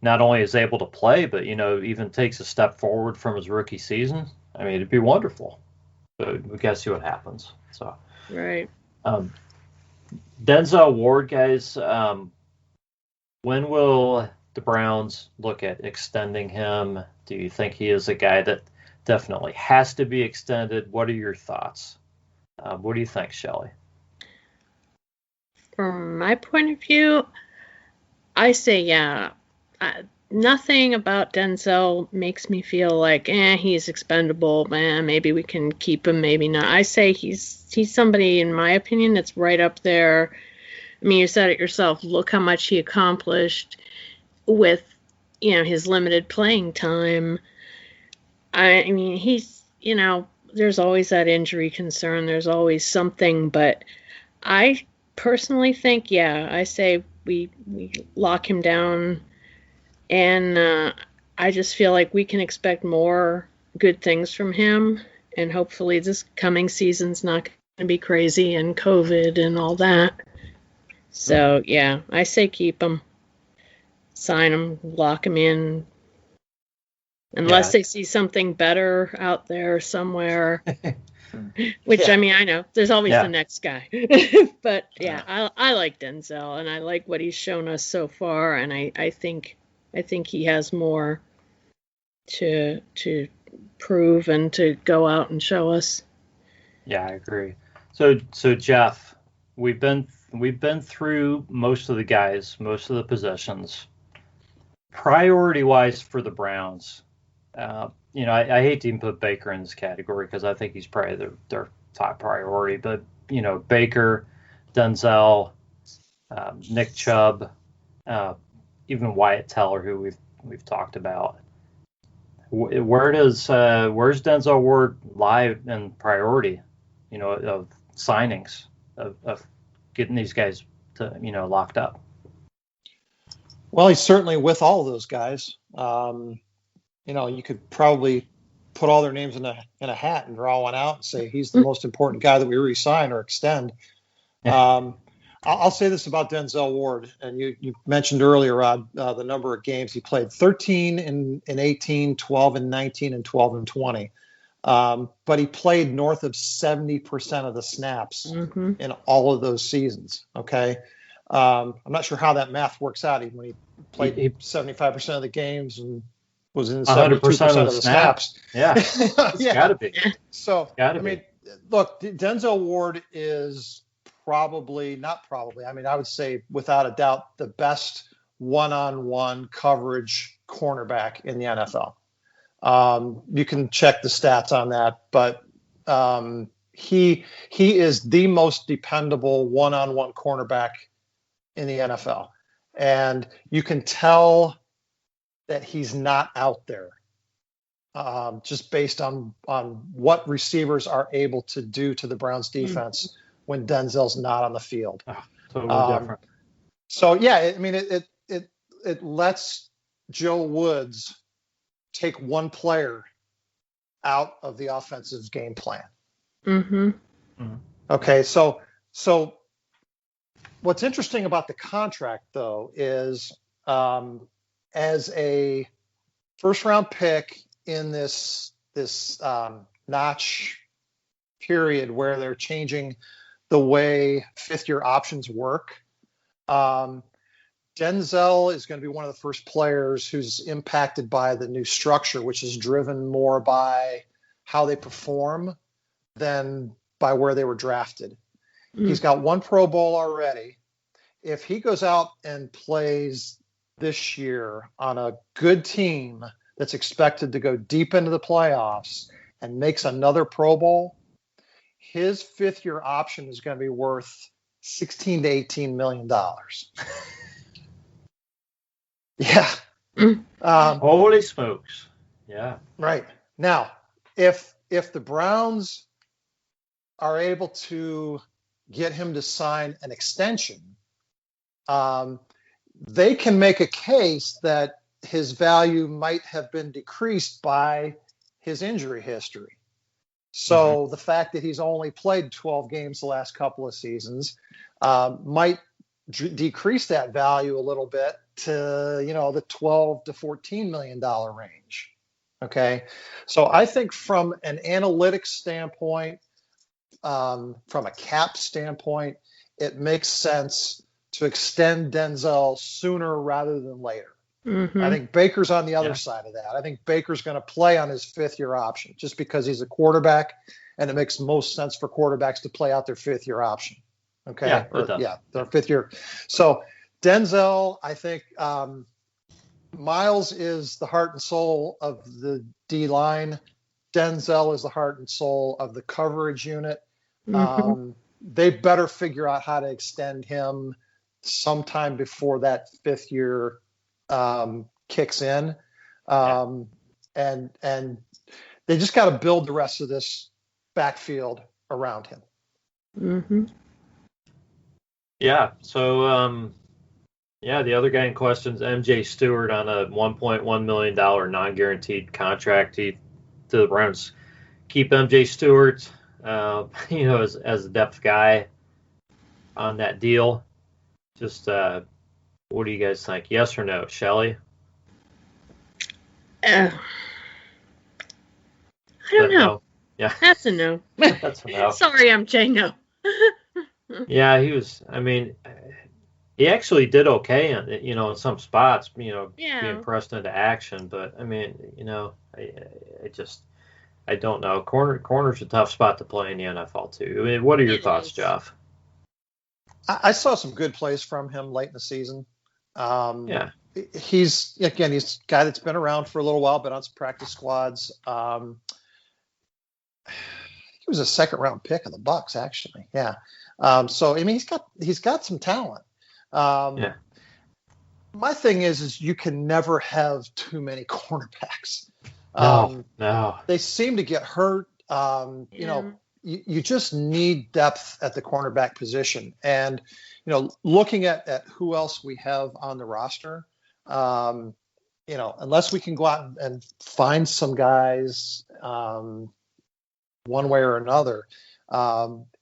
not only is able to play, but even takes a step forward from his rookie season. I mean, it'd be wonderful. But we gotta see what happens. So right. Denzel Ward, guys. When will the Browns look at extending him? Do you think he is a guy that definitely has to be extended? What are your thoughts? What do you think, Shelley? From my point of view, I say yeah. Nothing about Denzel makes me feel like, he's expendable. Maybe we can keep him, maybe not. I say he's somebody, in my opinion, that's right up there. I mean, you said it yourself. Look how much he accomplished with, his limited playing time. I mean, he's, there's always that injury concern. There's always something, but I personally think, I say we lock him down. And I just feel like we can expect more good things from him. And hopefully this coming season's not going to be crazy and COVID and all that. So, I say keep him. Sign him, lock him in. Unless they see something better out there somewhere. Which, I mean, I know. There's always the next guy. But, I like Denzel. And I like what he's shown us so far. And I think he has more to prove and to go out and show us. Yeah, I agree. So Jeff, we've been through most of the guys, most of the positions. Priority-wise for the Browns, I hate to even put Baker in this category because I think he's probably their top priority. But Baker, Denzel, Nick Chubb. Even Wyatt Teller, who we've talked about. Where's Denzel Ward lie in priority, of signings, of getting these guys to, locked up? Well, he's certainly with all of those guys. You could probably put all their names in a hat and draw one out and say he's the most important guy that we re-sign or extend. I'll say this about Denzel Ward, and you mentioned earlier, Rod, the number of games he played: 13 in 18, 12 in 19, and 12 in 20. But he played north of 70% of the snaps in all of those seasons. Okay, I'm not sure how that math works out. Even when he played 75% of the games and was in 72% of the snaps. Yeah, it's gotta be. So I mean, look, Denzel Ward is I would say without a doubt the best one-on-one coverage cornerback in the NFL. You can check the stats on that, but he is the most dependable one-on-one cornerback in the NFL. And you can tell that he's not out there just based on what receivers are able to do to the Browns defense when Denzel's not on the field. Totally different. So I mean, it lets Joe Woods take one player out of the offensive game plan. Okay, so what's interesting about the contract, though, is as a first-round pick in this notch period where they're changing the way fifth-year options work. Denzel is going to be one of the first players who's impacted by the new structure, which is driven more by how they perform than by where they were drafted. He's got one Pro Bowl already. If he goes out and plays this year on a good team that's expected to go deep into the playoffs and makes another Pro Bowl, his fifth-year option is going to be worth $16 to $18 million. Yeah. Holy smokes. Yeah. Right. Now, if the Browns are able to get him to sign an extension, they can make a case that his value might have been decreased by his injury history. So the fact that he's only played 12 games the last couple of seasons might decrease that value a little bit to, the 12 to $14 million range. Okay. So I think from an analytics standpoint, from a cap standpoint, it makes sense to extend Denzel sooner rather than later. I think Baker's on the other side of that. I think Baker's going to play on his fifth-year option just because he's a quarterback, and it makes most sense for quarterbacks to play out their fifth-year option. Okay? Their fifth year. So Denzel, I think Miles is the heart and soul of the D-line. Denzel is the heart and soul of the coverage unit. They better figure out how to extend him sometime before that fifth year kicks in. And they just got to build the rest of this backfield around him. Yeah. So, the other guy in question is MJ Stewart on a $1.1 million non-guaranteed contract. The Browns keep MJ Stewart, as a depth guy on that deal. Just, what do you guys think? Yes or no, Shelley? I don't know. No? Yeah. That's a no. That's a no. Sorry, MJ, no. Yeah, he actually did okay in some spots, being pressed into action. But I don't know. Corner's a tough spot to play in the NFL too. I mean, what are your thoughts, Jeff? I saw some good plays from him late in the season. He's a guy that's been around for a little while, been on some practice squads. He was a second-round pick of the Bucs, actually. Yeah. So he's got some talent. My thing is you can never have too many cornerbacks. No. They seem to get hurt. You just need depth at the cornerback position. And, looking at who else we have on the roster, unless we can go out and find some guys one way or another,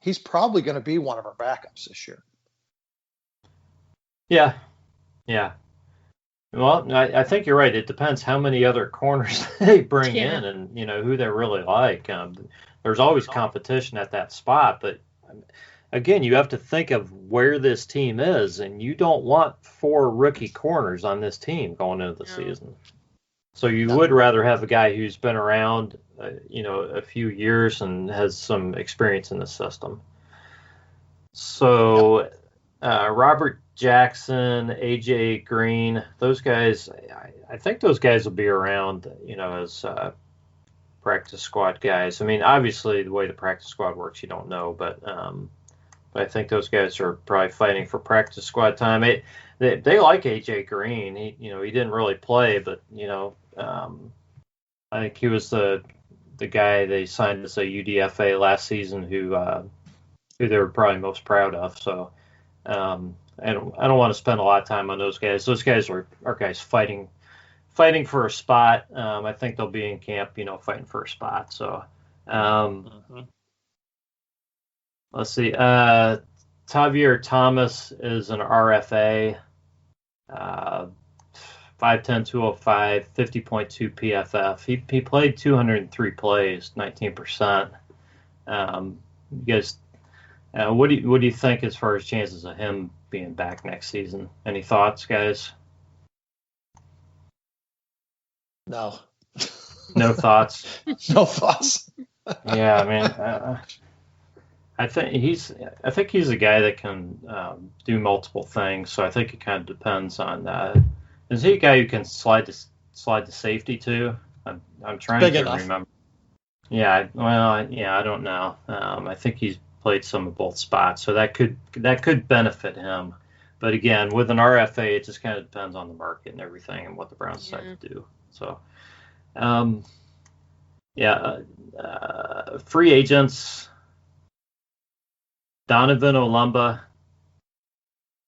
he's probably going to be one of our backups this year. Yeah. Well, I think you're right. It depends how many other corners they bring in and, who they really like. There's always competition at that spot. But, again, you have to think of where this team is, and you don't want 4 rookie corners on this team going into the season. So you would rather have a guy who's been around, a few years and has some experience in the system. So Robert Jackson, AJ Green, those guys, I think those guys will be around, as practice squad guys. I mean, obviously the way the practice squad works, you don't know, but I think those guys are probably fighting for practice squad time. They like AJ Green. He didn't really play, but I think he was the guy they signed as a UDFA last season who they were probably most proud of. So I don't want to spend a lot of time on those guys. Those guys are guys fighting for a spot. I think they'll be in camp, fighting for a spot. So let's see. Tavier Thomas is an RFA. 5'10", 205, 50.2 PFF. He played 203 plays, 19%. You guys, what do you think as far as chances of him being back next season? Any thoughts, guys? No. No thoughts. No thoughts. Yeah, I mean, I think he's a guy that can do multiple things. So I think it kind of depends on. Is he a guy who can slide to safety too? I'm trying to remember. Yeah, I don't know. I think he's played some of both spots, so that could benefit him. But again, with an RFA, it just kind of depends on the market and everything and what the Browns decide to do. So, free agents. Donovan O'lumba.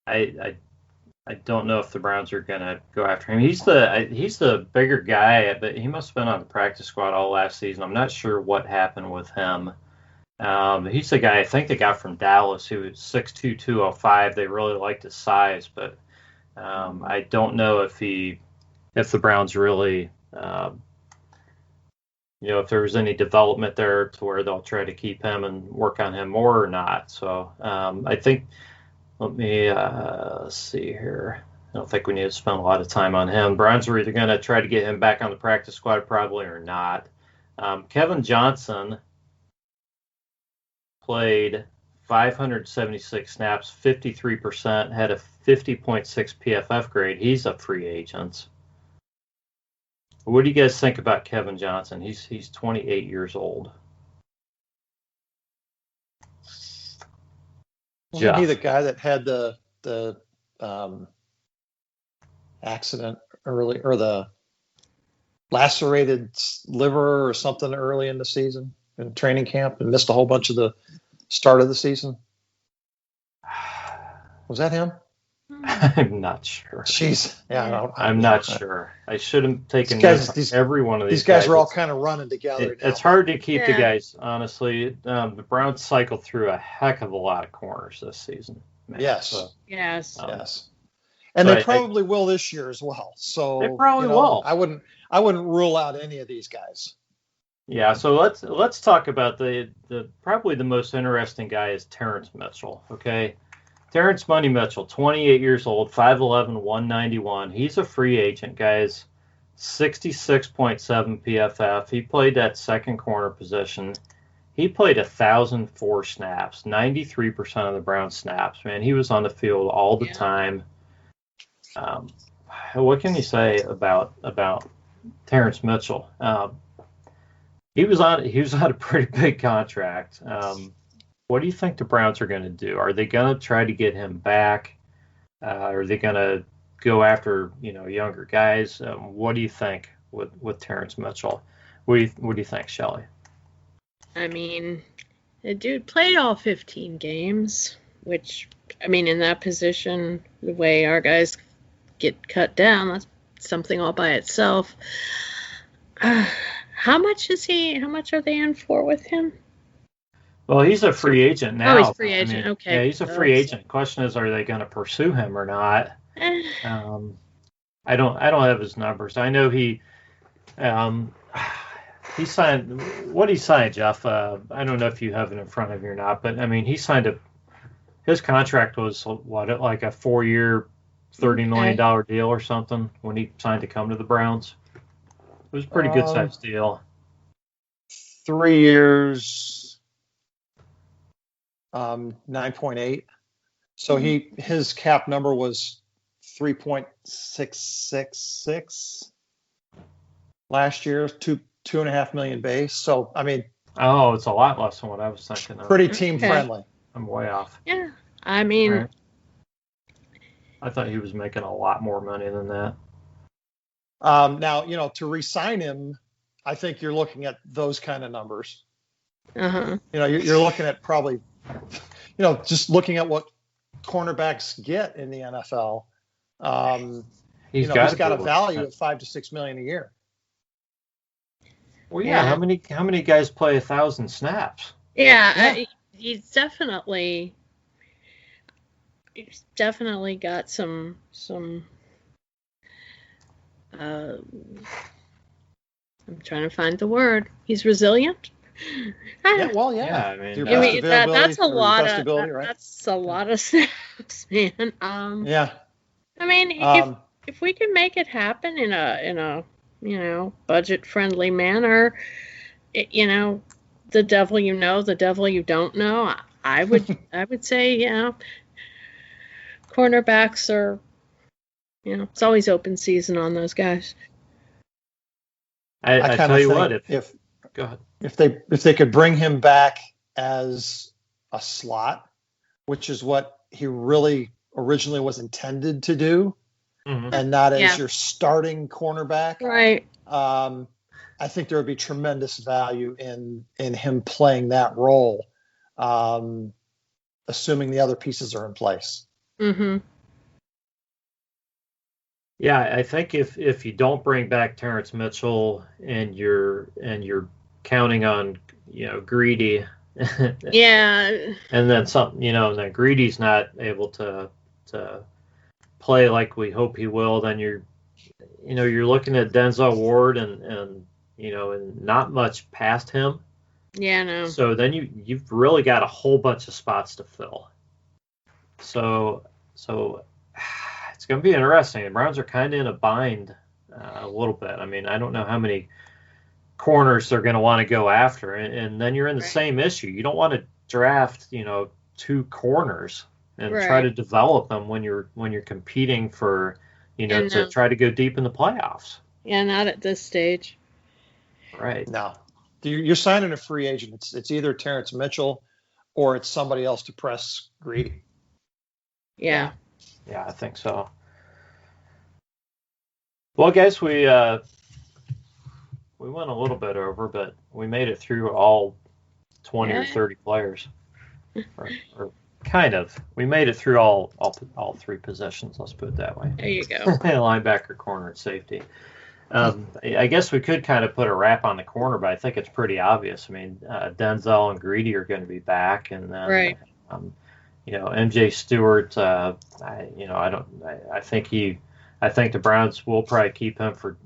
I don't know if the Browns are gonna go after him. He's the bigger guy, but he must have been on the practice squad all last season. I'm not sure what happened with him. He's the guy I think they got from Dallas, who was 6'2", 205. They really liked his size, but I don't know if the Browns really, if there was any development there to where they'll try to keep him and work on him more or not. So I think, let me see here. I don't think we need to spend a lot of time on him. Browns are either going to try to get him back on the practice squad probably or not. Kevin Johnson played 576 snaps, 53%, had a 50.6 PFF grade. He's a free agent. What do you guys think about Kevin Johnson? He's 28 years old. Wasn't he the guy that had the accident early, or the lacerated liver or something early in the season in training camp and missed a whole bunch of the start of the season? Was that him? I'm not sure. Jeez, yeah, I'm not sure. I should have taken every one of these guys are all kind of running together. It's hard to keep the guys, honestly. The Browns cycled through a heck of a lot of corners this season. Man. Yes. So, yes. And they probably will this year as well. So they probably will. I wouldn't rule out any of these guys. Yeah, so let's talk about the probably the most interesting guy is Terence Mitchell. Okay. Terence Money Mitchell, 28 years old, 5'11", 191. He's a free agent, guys. 66.7 PFF. He played that second corner position. He played 1,004 snaps, 93% of the Browns snaps. Man, he was on the field all the time. What can you say about Terence Mitchell? He was on a pretty big contract. What do you think the Browns are going to do? Are they going to try to get him back? Are they going to go after younger guys? What do you think with Terence Mitchell? What do you think, Shelley? I mean, the dude played all 15 games, which, I mean, in that position, the way our guys get cut down, that's something all by itself. How much are they in for with him? Well, he's a free agent now. Oh, he's a free agent. Okay. Yeah, he's a free agent. Question is, are they going to pursue him or not? I don't have his numbers. I know he signed. What he signed, Jeff? I don't know if you have it in front of you or not, but I mean, he signed his contract was what, like a 4-year, $30 million deal or something when he signed to come to the Browns. It was a pretty good sized deal. 3 years. 9.8. So his cap number was 3.666 last year, $2.5 million base. So I mean, it's a lot less than what I was thinking of. Pretty team friendly. I'm way off. Yeah, I mean, right. I thought he was making a lot more money than that. Now to re-sign him, I think you're looking at those kind of numbers. You're looking at probably, just looking at what cornerbacks get in the NFL. He's got a value of $5 to $6 million a year. Well, yeah. How many guys play 1,000 snaps? Yeah. He's definitely got some. I'm trying to find the word. He's resilient. Yeah, I mean, that's a lot of right? That's a lot of snaps, man. Yeah. I mean, if we can make it happen in a budget friendly manner, the devil the devil you don't know. I would say cornerbacks are it's always open season on those guys. I tell you what, go ahead. If they could bring him back as a slot, which is what he really originally was intended to do, and not as your starting cornerback. Right. I think there would be tremendous value in him playing that role, assuming the other pieces are in place. Mm-hmm. Yeah, I think if you don't bring back Terence Mitchell and you're counting on Greedy, yeah, and then something and then Greedy's not able to play like we hope he will, then you're looking at Denzel Ward and not much past him. Yeah, no. So then you've really got a whole bunch of spots to fill. So it's going to be interesting. The Browns are kind of in a bind a little bit. I mean, I don't know how many corners they're going to want to go after, and then you're in the same issue. You don't want to draft 2 corners and try to develop them when you're competing for to try to go deep in the playoffs. Yeah, not at this stage. Right. No. You're signing a free agent. It's either Terence Mitchell or it's somebody else to press Greedy. Yeah. Yeah, I think so. Well, guys, we went a little bit over, but we made it through all 20 or 30 players, or kind of. We made it through all 3 positions. Let's put it that way. There you go. Linebacker, corner, and safety. I guess we could kind of put a wrap on the corner, but I think it's pretty obvious. I mean, Denzel and Greedy are going to be back, and then MJ Stewart. I think the Browns will probably keep him for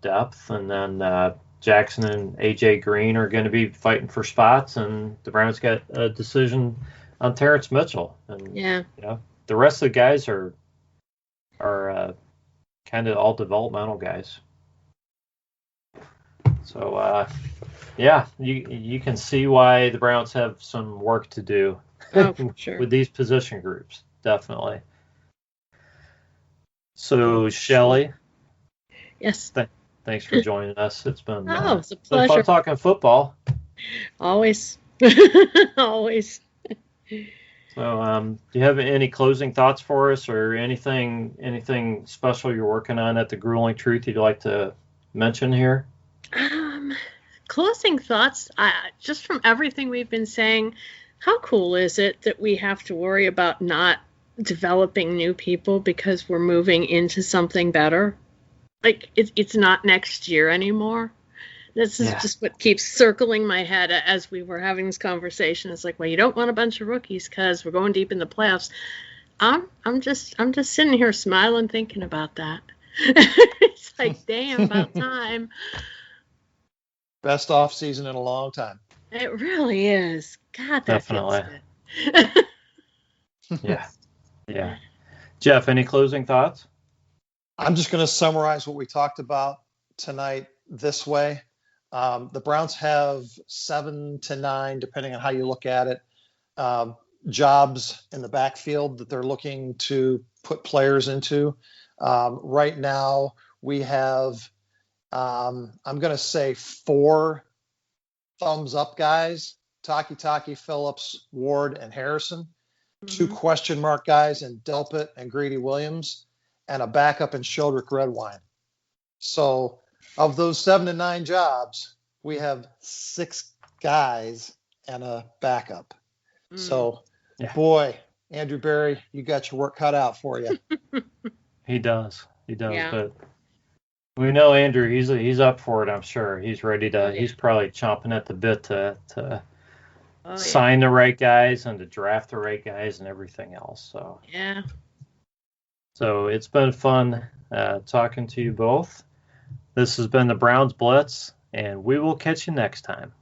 depth, and then Jackson and AJ Green are going to be fighting for spots, and the Browns got a decision on Terence Mitchell, and the rest of the guys are kind of all developmental guys. So you can see why the Browns have some work to do with these position groups, definitely. So, Shelley. Yes. Thanks for joining us. It's been it's a pleasure. Fun talking football. Always. Always. So, do you have any closing thoughts for us, or anything special you're working on at the Grueling Truth you'd like to mention here? Closing thoughts. Just from everything we've been saying, how cool is it that we have to worry about not developing new people because we're moving into something better? Like it's not next year anymore. This is just what keeps circling my head as we were having this conversation. It's like, well, you don't want a bunch of rookies because we're going deep in the playoffs. I'm just sitting here smiling thinking about that. It's like, damn, about time. Best off season in a long time. It really is. God, that definitely. Feels good. Yeah. Jeff, any closing thoughts? I'm just going to summarize what we talked about tonight this way. The Browns have 7 to 9, depending on how you look at it, jobs in the backfield that they're looking to put players into. Right now, we have, I'm going to say 4 thumbs up guys: Taki, Phillips, Ward, and Harrison. 2 question mark guys in Delpit and Greedy Williams, and a backup in Shildrick Redwine. So of those 7 to 9 jobs, we have 6 guys and a backup. So, boy, Andrew Berry, you got your work cut out for you. He does. But we know Andrew, he's up for it, I'm sure. He's ready to, he's probably chomping at the bit to sign the right guys and to draft the right guys and everything else. So So it's been fun talking to you both. This has been the Browns Blitz, and we will catch you next time.